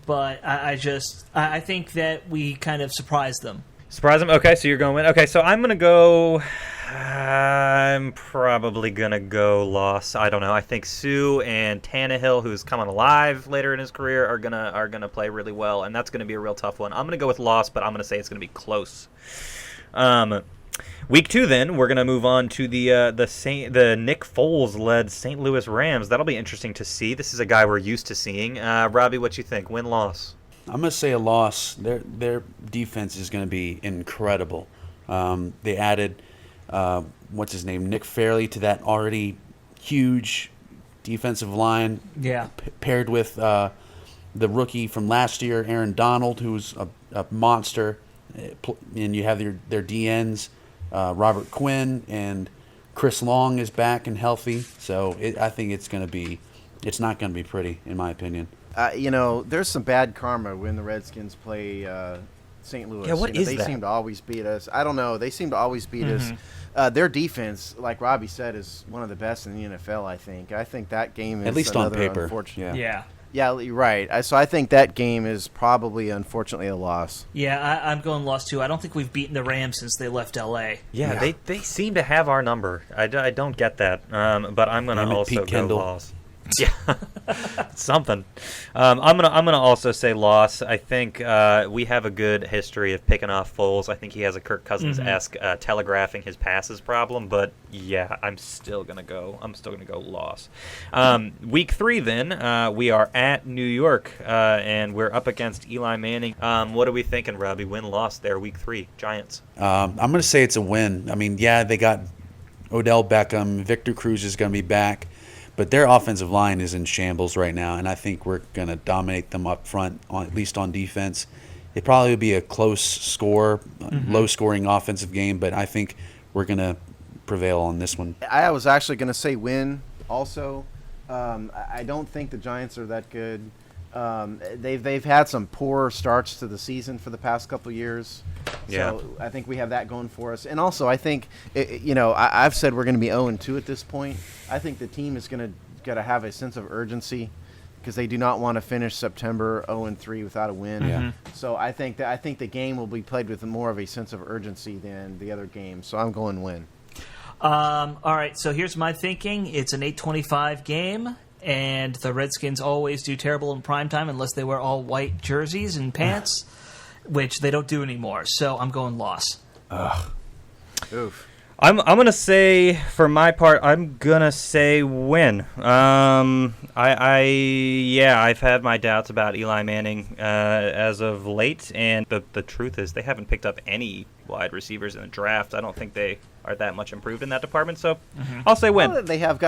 but I think that we kind of surprise them. Surprise them? Okay, so you're going to win. Okay, so I'm going to go... I'm probably going to go loss. I don't know. I think Sue and Tannehill, who's coming alive later in his career, are gonna play really well, and that's going to be a real tough one. I'm going to go with loss, but I'm going to say it's going to be close. Week 2, then, we're going to move on to the Nick Foles-led St. Louis Rams. That'll be interesting to see. This is a guy we're used to seeing. Robbie, what you think? Win-loss? I'm going to say a loss. Their defense is going to be incredible. They added, what's his name, Nick Fairley to that already huge defensive line. Yeah. Paired with the rookie from last year, Aaron Donald, who's a monster. And you have their DNs, Robert Quinn, and Chris Long is back and healthy. So I think it's not going to be pretty, in my opinion. There's some bad karma when the Redskins play St. Louis. Yeah, what is they that? seem to always beat us. I don't know. They seem to always beat us. Their defense, like Robbie said, is one of the best in the NFL, I think. I think that game is at least on another paper. Unfortunate. Yeah. Yeah, you're right. So I think that game is probably, unfortunately, a loss. Yeah, I'm going loss too. I don't think we've beaten the Rams since they left L.A. Yeah. They seem to have our number. I don't get that, but I'm going to also go loss. Yeah, something. I'm gonna also say loss. I think we have a good history of picking off Foles. I think he has a Kirk Cousins-esque telegraphing his passes problem. But yeah, I'm still gonna go loss. Week 3, then we are at New York and we're up against Eli Manning. What are we thinking, Robbie? Win-loss there, Week 3, Giants. I'm gonna say it's a win. I mean, yeah, they got Odell Beckham, Victor Cruz is gonna be back. But their offensive line is in shambles right now, and I think we're going to dominate them up front, at least on defense. It probably will be a close score, low-scoring offensive game, but I think we're going to prevail on this one. I was actually going to say win also. I don't think the Giants are that good. They've had some poor starts to the season for the past couple of years. Yeah. So I think we have that going for us. And also, I think, I've said we're going to be 0-2 at this point. I think the team is going to have a sense of urgency because they do not want to finish September 0-3 without a win. Yeah. So I think the game will be played with more of a sense of urgency than the other games. So I'm going win. All right, so here's my thinking. It's an 8:25 game. And the Redskins always do terrible in primetime unless they wear all white jerseys and pants, which they don't do anymore. So I'm going loss. Oof. I'm gonna say, for my part, I'm gonna say win. I've had my doubts about Eli Manning as of late, and the truth is they haven't picked up any wide receivers in the draft. I don't think they are that much improved in that department. So I'll say win. Well, they have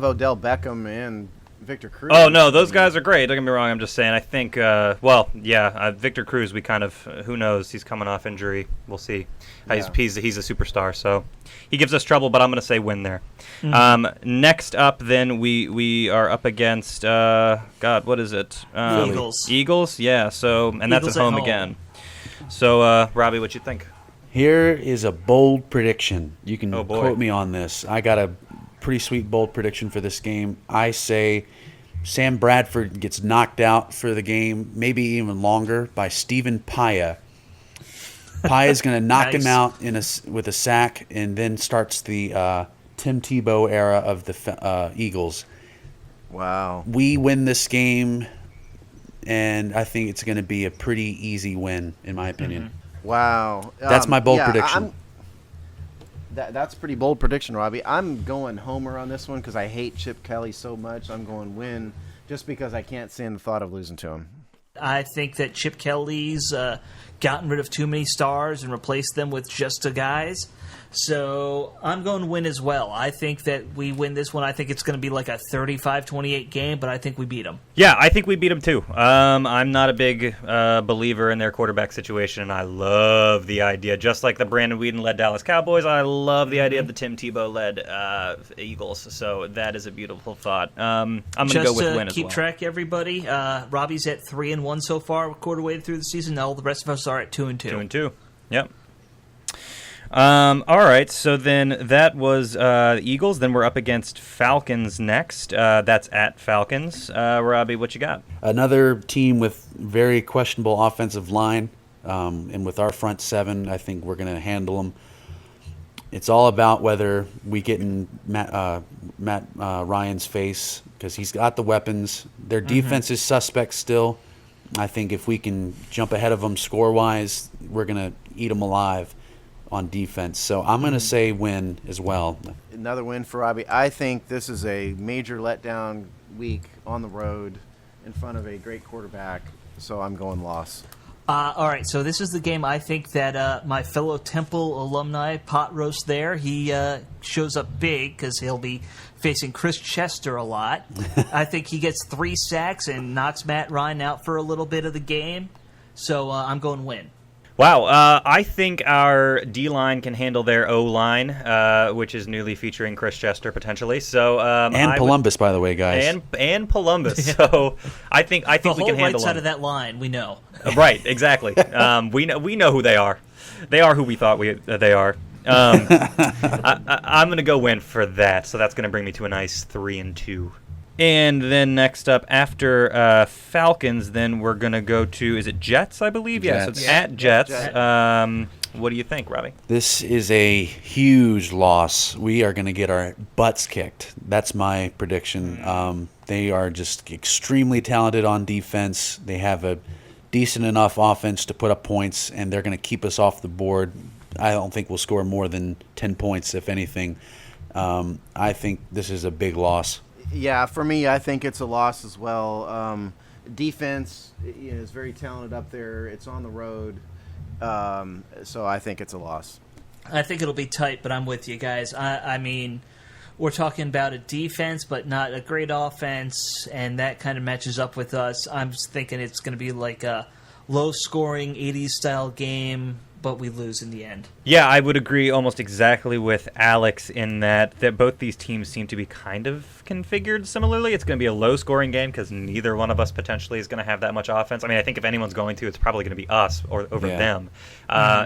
Odell Beckham and Victor Cruz. Oh, no, those guys are great. Don't get me wrong. I'm just saying, I think, Victor Cruz, we kind of, who knows? He's coming off injury. We'll see. Yeah. He's a superstar, so he gives us trouble, but I'm going to say win there. Next up, then, we are up against, what is it? Eagles. Eagles, yeah, so, and that's Eagles at home home. again. So, Robbie, what you think? Here is a bold prediction. You can Oh, boy. quote me on this. I got a pretty sweet bold prediction for this game. I say Sam Bradford gets knocked out for the game, maybe even longer, by Stephen Paya. Paya's going to knock Nice. him out with a sack, and then starts the Tim Tebow era of the Eagles. Wow. We win this game, and I think it's going to be a pretty easy win, in my opinion. Wow. That's my bold prediction. That's a pretty bold prediction, Robbie. I'm going Homer on this one because I hate Chip Kelly so much. I'm going win just because I can't stand the thought of losing to him. I think that Chip Kelly's gotten rid of too many stars and replaced them with just the guys. So I'm going to win as well. I think that we win this one. I think it's going to be like a 35-28 game, but I think we beat them. Yeah, I think we beat them too. I'm not a big believer in their quarterback situation, and I love the idea. Just like the Brandon Weeden-led Dallas Cowboys, I love the idea of the Tim Tebow-led Eagles. So that is a beautiful thought. I'm going to go with win as well. Just to keep track, everybody, Robbie's at 3-1 so far, quarter way through the season. Now all the rest of us are at 2-2. 2-2. Yep. All right, so then that was Eagles. Then we're up against Falcons next. That's at Falcons. Robbie, what you got? Another team with very questionable offensive line, and with our front seven, I think we're going to handle them. It's all about whether we get in Matt Ryan's face because he's got the weapons. Their defense is suspect still. I think if we can jump ahead of them score-wise, we're going to eat them alive on defense. So I'm going to say win as well. Another win for Robbie. I think this is a major letdown week on the road in front of a great quarterback, so I'm going loss. All right, so this is the game I think that my fellow Temple alumni, Pot Roast there, he shows up big because he'll be facing Chris Chester a lot. I think he gets 3 sacks and knocks Matt Ryan out for a little bit of the game. So I'm going win. Wow, I think our D-line can handle their O-line, which is newly featuring Chris Chester potentially. So and Columbus, by the way, guys. And Columbus. So I think The we whole can right handle side them. of that line, we know. Right, exactly. We know who they are. They are who we thought they are. I'm going to go win for that. So that's going to bring me to a nice 3-2. And then next up, after Falcons, then we're going to go to, is it Jets, I believe? Yeah, so it's at Jets. What do you think, Robbie? This is a huge loss. We are going to get our butts kicked. That's my prediction. They are just extremely talented on defense. They have a decent enough offense to put up points, and they're going to keep us off the board. I don't think we'll score more than 10 points, if anything. I think this is a big loss. Yeah, for me, I think it's a loss as well. Defense is very talented up there. It's on the road. So I think it's a loss. I think it'll be tight, but I'm with you guys. I mean, we're talking about a defense, but not a great offense, and that kind of matches up with us. I'm just thinking it's going to be like a low-scoring 80s-style game, but we lose in the end. Yeah, I would agree almost exactly with Alex in that both these teams seem to be kind of configured similarly. It's going to be a low-scoring game because neither one of us potentially is going to have that much offense. I mean, I think if anyone's going to, it's probably going to be us or over them.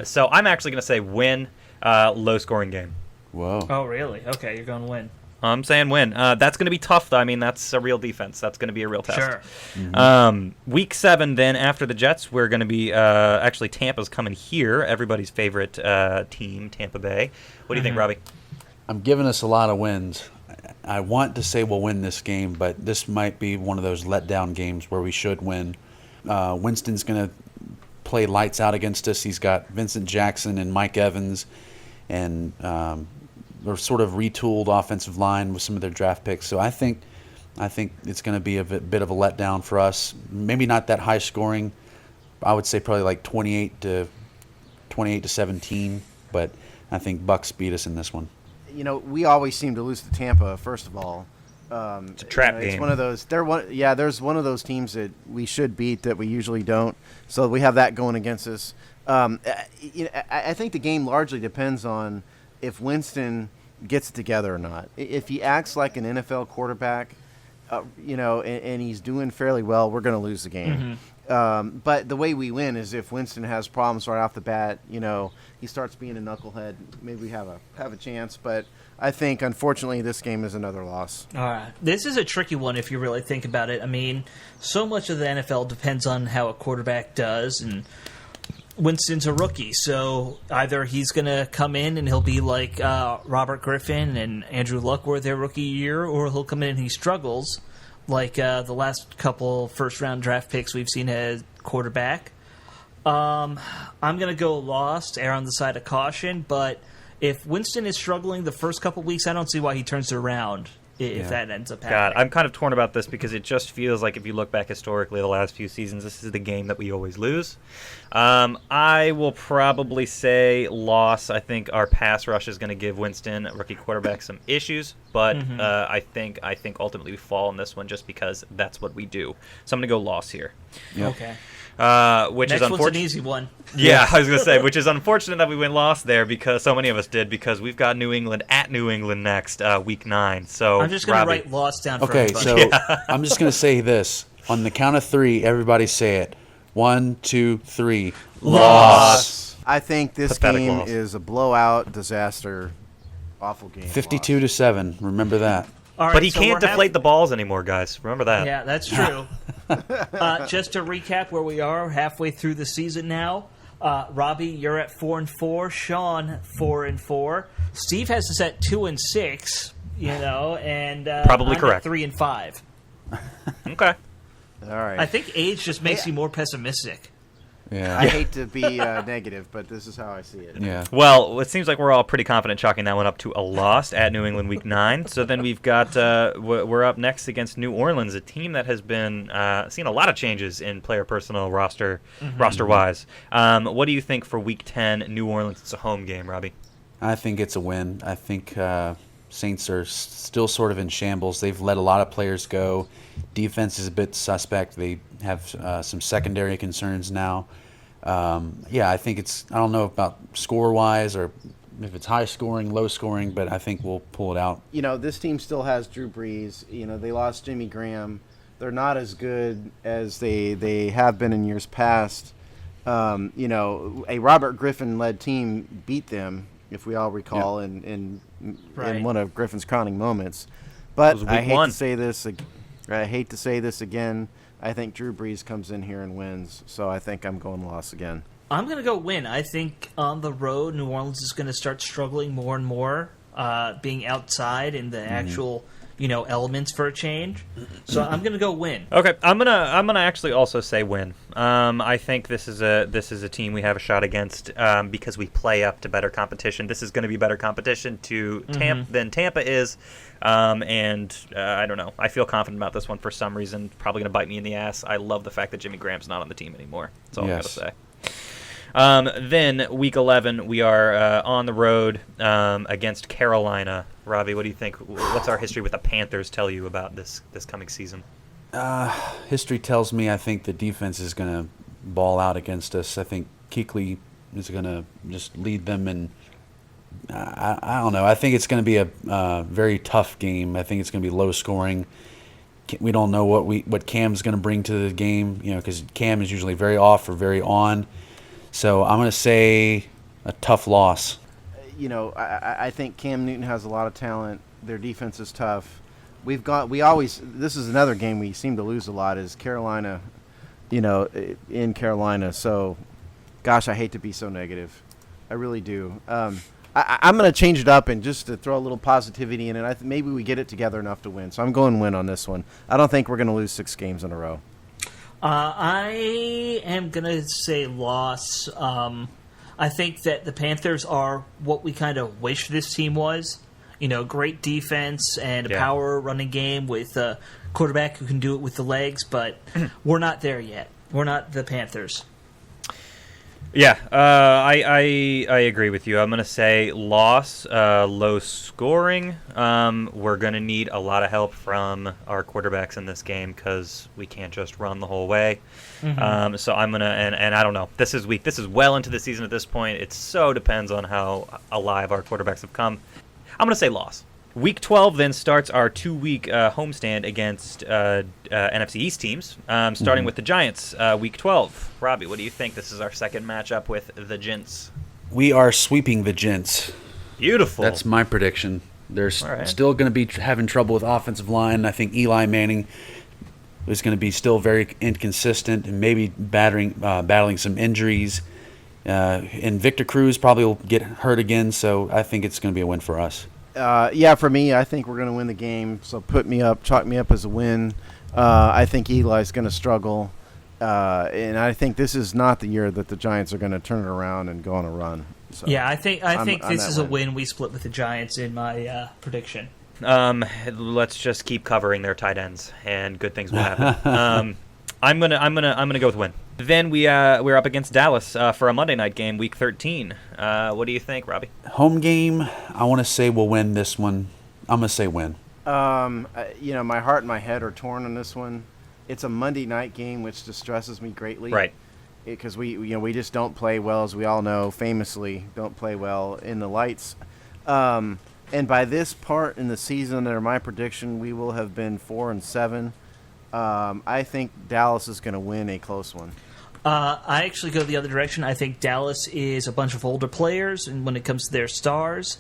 So I'm actually going to say win, low-scoring game. Whoa. Oh, really? Okay, you're going to win. I'm saying win. That's going to be tough, though. I mean, that's a real defense. That's going to be a real test. Sure. Week 7, then, after the Jets, we're going to be actually Tampa's coming here. Everybody's favorite team, Tampa Bay. What do you think, Robbie? I'm giving us a lot of wins. I want to say we'll win this game, but this might be one of those letdown games where we should win. Winston's going to play lights out against us. He's got Vincent Jackson and Mike Evans and or sort of retooled offensive line with some of their draft picks. So I think it's going to be a bit of a letdown for us. Maybe not that high scoring. I would say probably like 28 to 17, but I think Bucks beat us in this one. You know, we always seem to lose to Tampa, first of all. It's a trap game. It's one of those. There's one of those teams that we should beat that we usually don't. So we have that going against us. I think the game largely depends on if Winston gets it together or not. If he acts like an NFL quarterback, and he's doing fairly well, we're going to lose the game. Mm-hmm. But the way we win is if Winston has problems right off the bat. He starts being a knucklehead. Maybe we have a chance. But I think, unfortunately, this game is another loss. All right. This is a tricky one if you really think about it. I mean, so much of the NFL depends on how a quarterback does, and Winston's a rookie, so either he's going to come in and he'll be like Robert Griffin and Andrew Luck were their rookie year, or he'll come in and he struggles like the last couple first-round draft picks we've seen as quarterback. I'm going to go lost, err on the side of caution, but if Winston is struggling the first couple weeks, I don't see why he turns it around if that ends up happening. God, I'm kind of torn about this because it just feels like if you look back historically the last few seasons, this is the game that we always lose. I will probably say loss. I think our pass rush is going to give Winston, a rookie quarterback, some issues, but I think ultimately we fall in this one just because that's what we do. So I'm going to go loss here. Yep. Okay. Which Next is one's an easy one. Yeah, I was going to say, which is unfortunate that we went lost there because so many of us did, because we've got New England at New England next, week 9. So I'm just going to write loss down for Okay, everybody. so I'm just going to say this. On the count of 3, everybody say it. 1, 2, 3. Loss. I think this Pathetic game loss. is a blowout, disaster, awful game. 52-7. Remember that. All right, But he so can't we're deflate the balls anymore, guys. Remember that. Yeah, that's true. Just to recap where we are, halfway through the season now. Robbie, you're at 4-4. Sean, 4-4. Steve has us at 2-6. And Probably I'm correct. At 3-5. Okay. All right. I think age just makes you more pessimistic. Yeah. I hate to be negative, but this is how I see it. Yeah. Well, it seems like we're all pretty confident chalking that one up to a loss at New England Week 9. So then we've got we're up next against New Orleans, a team that has been seeing a lot of changes in player personnel roster-wise. What do you think for Week 10, New Orleans? It's a home game, Robbie. I think it's a win. I think Saints are still sort of in shambles. They've let a lot of players go. Defense is a bit suspect. They have some secondary concerns now. I think I don't know about score-wise or if it's high scoring, low scoring, but I think we'll pull it out. This team still has Drew Brees. They lost Jimmy Graham. They're not as good as they have been in years past. A Robert Griffin-led team beat them, if we all recall, in one of Griffin's crowning moments. But I hate to say this again. I think Drew Brees comes in here and wins, so I think I'm going loss again. I'm going to go win. I think on the road, New Orleans is going to start struggling more and more, being outside in the actual elements for a change. So I'm going to go win. Okay, I'm gonna actually also say win. I think this is a team we have a shot against because we play up to better competition. This is going to be better competition than Tampa is, and I don't know. I feel confident about this one for some reason. Probably going to bite me in the ass. I love the fact that Jimmy Graham's not on the team anymore. That's all I'm going to say. Then Week 11, we are on the road against Carolina. Robbie, what do you think? What's our history with the Panthers tell you about this coming season? History tells me I think the defense is going to ball out against us. I think Kuechly is going to just lead them, and I don't know. I think it's going to be a very tough game. I think it's going to be low scoring. We don't know what Cam's going to bring to the game, because Cam is usually very off or very on. So I'm going to say a tough loss. I think Cam Newton has a lot of talent. Their defense is tough. This is another game we seem to lose a lot, is Carolina, in Carolina. So, gosh, I hate to be so negative. I really do. I'm going to change it up and just to throw a little positivity in it. Maybe we get it together enough to win. So I'm going win on this one. I don't think we're going to lose 6 games in a row. I am going to say loss. I think that the Panthers are what we kind of wish this team was. Great defense and a power running game with a quarterback who can do it with the legs, but we're not there yet. We're not the Panthers. Yeah, I agree with you. I'm going to say loss, low scoring. We're going to need a lot of help from our quarterbacks in this game because we can't just run the whole way. So I'm going to, and I don't know, this is week. This is well into the season at this point. It so depends on how alive our quarterbacks have come. I'm going to say loss. Week 12 then starts our 2-week homestand against NFC East teams, starting with the Giants. Week 12. Robbie, what do you think? This is our second matchup with the Gents. We are sweeping the Gents. Beautiful. That's my prediction. They're right. still going to be having trouble with offensive line. I think Eli Manning is going to be still very inconsistent and maybe battling some injuries. And Victor Cruz probably will get hurt again, so I think it's going to be a win for us. Yeah, for me, I think we're going to win the game. So chalk me up as a win. I think Eli's going to struggle, and I think this is not the year that the Giants are going to turn it around and go on a run. So Yeah, I think this is a win. win. We split with the Giants in my prediction. Let's just keep covering their tight ends, and good things will happen. I'm gonna go with win. Then we're up against Dallas for a Monday night game, Week 13. What do you think, Robbie? Home game, I want to say we'll win this one. I'm going to say win. My heart and my head are torn on this one. It's a Monday night game, which distresses me greatly. Right. Because we just don't play well, as we all know, famously don't play well in the lights. And by this part in the season, under my prediction, we will have been 4-7. I think Dallas is going to win a close one. I actually go the other direction. I think Dallas is a bunch of older players, and when it comes to their stars,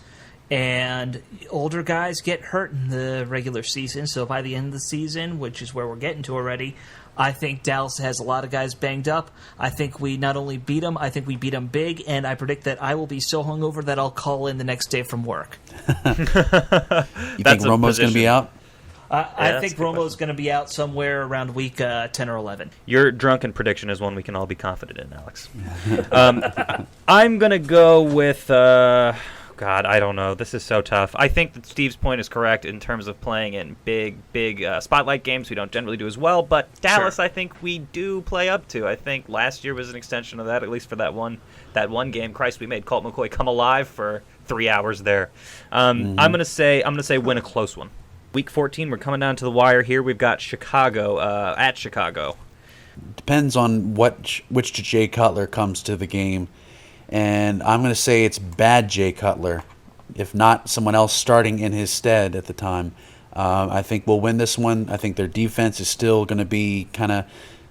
and older guys get hurt in the regular season. So by the end of the season, which is where we're getting to already, I think Dallas has a lot of guys banged up. I think we not only beat them, I think we beat them big, and I predict that I will be so hungover that I'll call in the next day from work. You think Romo's going to be out? I think Romo's going to be out somewhere around week 10 or 11. Your drunken prediction is one we can all be confident in, Alex. I'm going to go with... God, I don't know. This is so tough. I think that Steve's point is correct in terms of playing in big spotlight games. We don't generally do as well, but Dallas, sure. I think we do play up to. I think last year was an extension of that, at least for that one game. Christ, we made Colt McCoy come alive for 3 hours there. I'm gonna say win a close one. Week 14, we're coming down to the wire here. We've got Chicago at Chicago. Depends on which Jay Cutler comes to the game. And I'm going to say it's bad Jay Cutler, if not someone else starting in his stead at the time. I think we'll win this one. I think their defense is still going to be kind of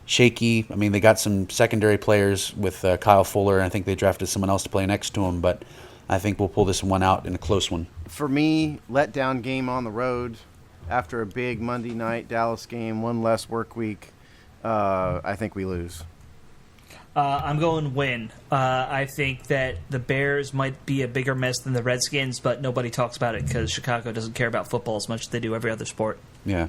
shaky. I mean, they got some secondary players with Kyle Fuller, and I think they drafted someone else to play next to him. But I think we'll pull this one out in a close one. For me, letdown game on the road after a big Monday night Dallas game, one less work week. I think we lose. I'm going win. I think that the Bears might be a bigger mess than the Redskins, but nobody talks about it because Chicago doesn't care about football as much as they do every other sport. Yeah.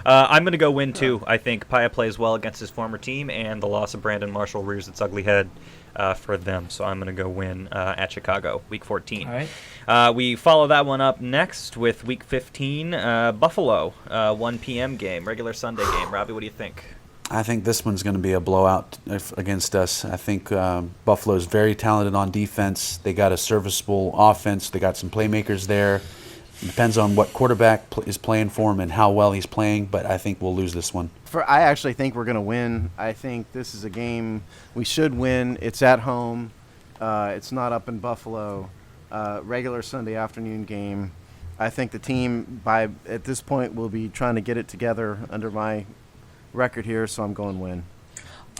I'm going to go win, too. I think Paya plays well against his former team, and the loss of Brandon Marshall rears its ugly head for them. So I'm going to go win at Chicago, Week 14. All right. We follow that one up next with Week 15, Buffalo, 1 p.m. game, regular Sunday game. Robbie, what do you think? I think this one's going to be a blowout against us. I think Buffalo's very talented on defense. They got a serviceable offense. They got some playmakers there. It depends on what quarterback is playing for him and how well he's playing, but I think we'll lose this one. I actually think we're going to win. I think this is a game we should win. It's at home. It's not up in Buffalo. Regular Sunday afternoon game. I think the team, at this point, will be trying to get it together under my record here, so I'm going win.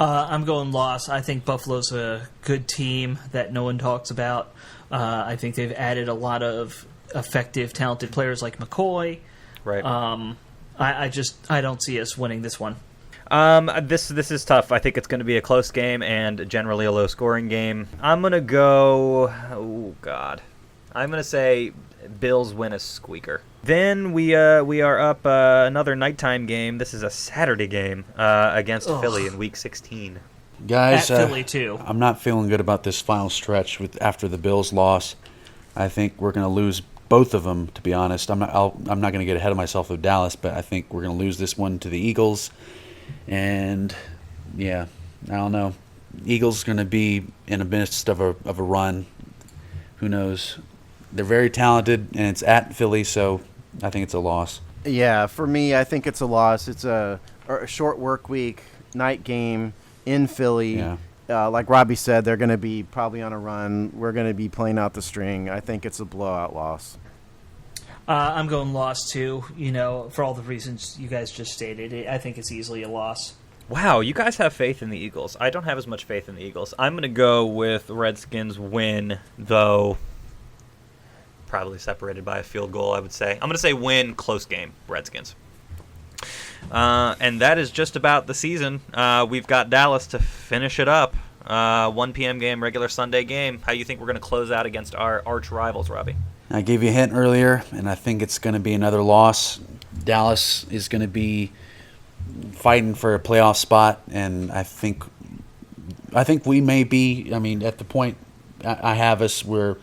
I'm going loss. I think Buffalo's a good team that no one talks about. I think they've added a lot of effective, talented players like McCoy. Right. I don't see us winning this one. This is tough. I think it's going to be a close game and generally a low-scoring game. I'm going to go... Oh, God. I'm going to say Bills win a squeaker. Then we are up another nighttime game. This is a Saturday game against Philly in Week 16. Guys, at Philly too. I'm not feeling good about this final stretch after the Bills' loss. I think we're going to lose both of them, to be honest. I'm not going to get ahead of myself with Dallas, but I think we're going to lose this one to the Eagles. And, yeah, I don't know. Eagles going to be in the midst of a run. Who knows? They're very talented, and it's at Philly, so I think it's a loss. Yeah, for me, I think it's a loss. It's a short work week, night game in Philly. Yeah. Like Robbie said, they're going to be probably on a run. We're going to be playing out the string. I think it's a blowout loss. I'm going loss too. For all the reasons you guys just stated, I think it's easily a loss. Wow, you guys have faith in the Eagles. I don't have as much faith in the Eagles. I'm going to go with Redskins win, though probably separated by a field goal, I would say. I'm going to say win, close game, Redskins. And that is just about the season. We've got Dallas to finish it up. 1 p.m. game, regular Sunday game. How do you think we're going to close out against our arch rivals, Robbie? I gave you a hint earlier, and I think it's going to be another loss. Dallas is going to be fighting for a playoff spot, and I think we may be. I mean, at the point I have us, we're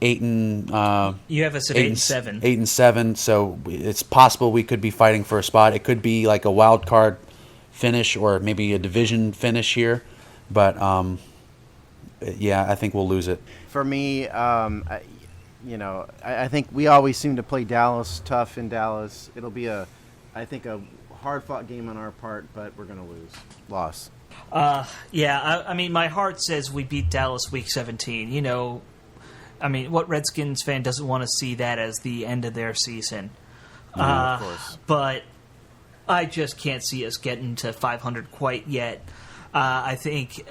8 and you have us at 8 and 7. 8 and 7. So it's possible we could be fighting for a spot. It could be like a wild card finish or maybe a division finish here, but yeah, I think we'll lose it. For me, I think we always seem to play Dallas tough in Dallas. It'll be a hard-fought game on our part, but we're going to lose. Loss. Yeah, I mean, my heart says we beat Dallas Week 17. I mean, what Redskins fan doesn't want to see that as the end of their season? Of course. But I just can't see us getting to 500 quite yet. I think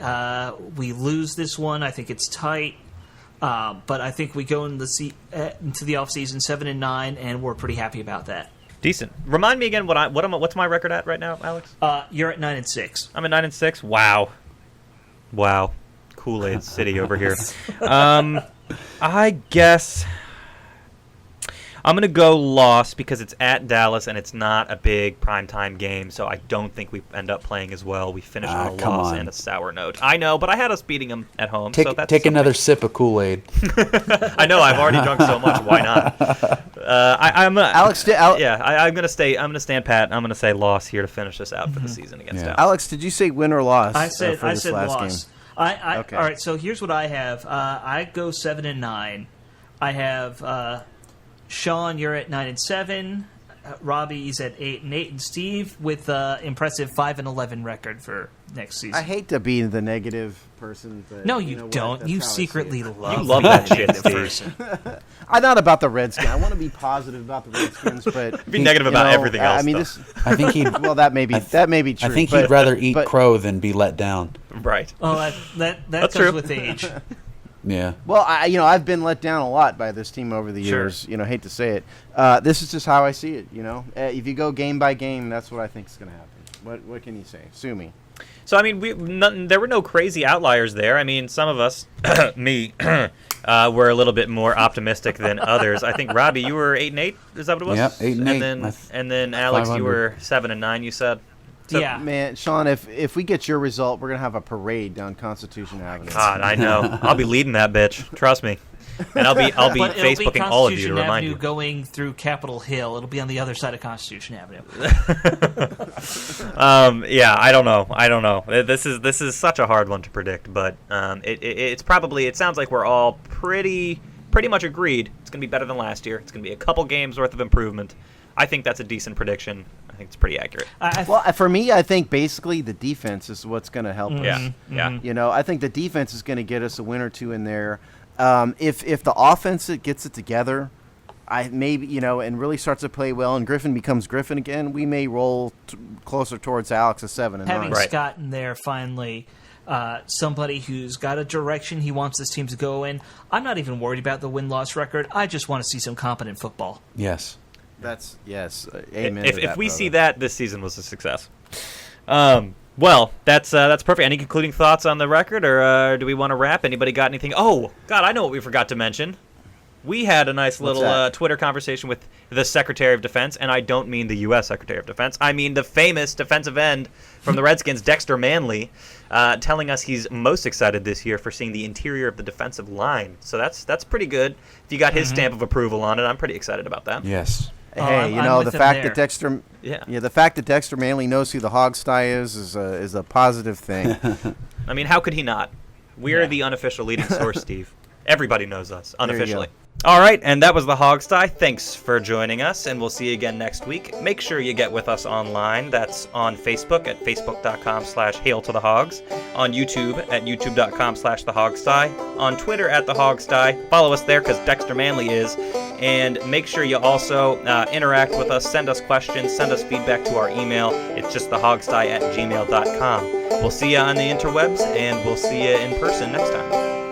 we lose this one. I think it's tight. But I think we go into the offseason 7-9, and we're pretty happy about that. Decent. Remind me again what's my record at right now, Alex? You're at 9-6. I'm at 9-6. Wow. Kool-Aid City over here. I guess I'm going to go loss because it's at Dallas and it's not a big primetime game, so I don't think we end up playing as well. We finish on a loss and a sour note. I know, but I had us beating them at home. Take another sip of Kool-Aid. I know, I've already drunk so much. Why not? Alex, I'm gonna stand pat. I'm gonna say loss here to finish this out for the season against Dallas. Alex, did you say win or loss? I said last loss. Game? Okay. All right. So here's what I have. I go 7-9. I have Sean. You're at 9-7. Robbie's at 8-8, and Steve with impressive 5-11 record for next season. I hate to be the negative person, but no, you don't. You secretly love that shit, Steve. I'm not about the Redskins. I want to be positive about the Redskins, but be negative about everything else. I mean, I think he'd. Well, that may be true. I think he'd rather eat crow than be let down. Right. Oh, that That's comes true. with age. Yeah. Well, I've been let down a lot by this team over the years. Sure. Hate to say it. This is just how I see it. If you go game by game, that's what I think is going to happen. What can you say? Sue me. So I mean, there were no crazy outliers there. I mean, some of us, me, were a little bit more optimistic than others. I think Robbie, you were 8-8. Is that what it was? Yep, 8-8. And then Alex, 500. you were 7-9. You said. So, yeah. Man, Sean, if we get your result, we're going to have a parade down Constitution Avenue. God, I know. I'll be leading that bitch. Trust me. And I'll be But Facebooking it'll be all of you to Constitution remind Avenue you. going through Capitol Hill. It'll be on the other side of Constitution Avenue. Yeah, I don't know. This is such a hard one to predict, but it sounds like we're all pretty much agreed. It's going to be better than last year. It's going to be a couple games worth of improvement. I think that's a decent prediction. I think it's pretty accurate. Well, for me, I think basically the defense is what's going to help us. Yeah. I think the defense is going to get us a win or two in there. If the offense gets it together, and really starts to play well, and Griffin becomes Griffin again, we may roll closer towards Alex at 7-9. Having Scott in there finally, somebody who's got a direction he wants this team to go in. I'm not even worried about the win-loss record. I just want to see some competent football. Yes. Yes. Amen. If we see that, this season was a success. Well, that's perfect. Any concluding thoughts on the record, or do we want to wrap? Anybody got anything? Oh, God, I know what we forgot to mention. We had a nice little Twitter conversation with the Secretary of Defense, and I don't mean the U.S. Secretary of Defense. I mean the famous defensive end from the Redskins, Dexter Manley, telling us he's most excited this year for seeing the interior of the defensive line. So that's pretty good. If you got his stamp of approval on it, I'm pretty excited about that. Yes. Hey, I'm the with him fact there. that Dexter, Yeah. the fact that Dexter Manley knows who the Hogsty is a positive thing. I mean, how could he not? We're Yeah. the unofficial leading source, Steve. Everybody knows us, you go. unofficially. All right, and that was the Hogsty. Thanks for joining us, and we'll see you again next week. Make sure you get with us online. That's on Facebook at facebook.com/hailtothehogs, on YouTube at youtube.com/thehogsty, on Twitter at the Hogsty. Follow us there because Dexter Manley is. And make sure you also interact with us, send us questions, send us feedback to our email. It's just thehogsty@gmail.com. We'll see you on the interwebs, and we'll see you in person next time.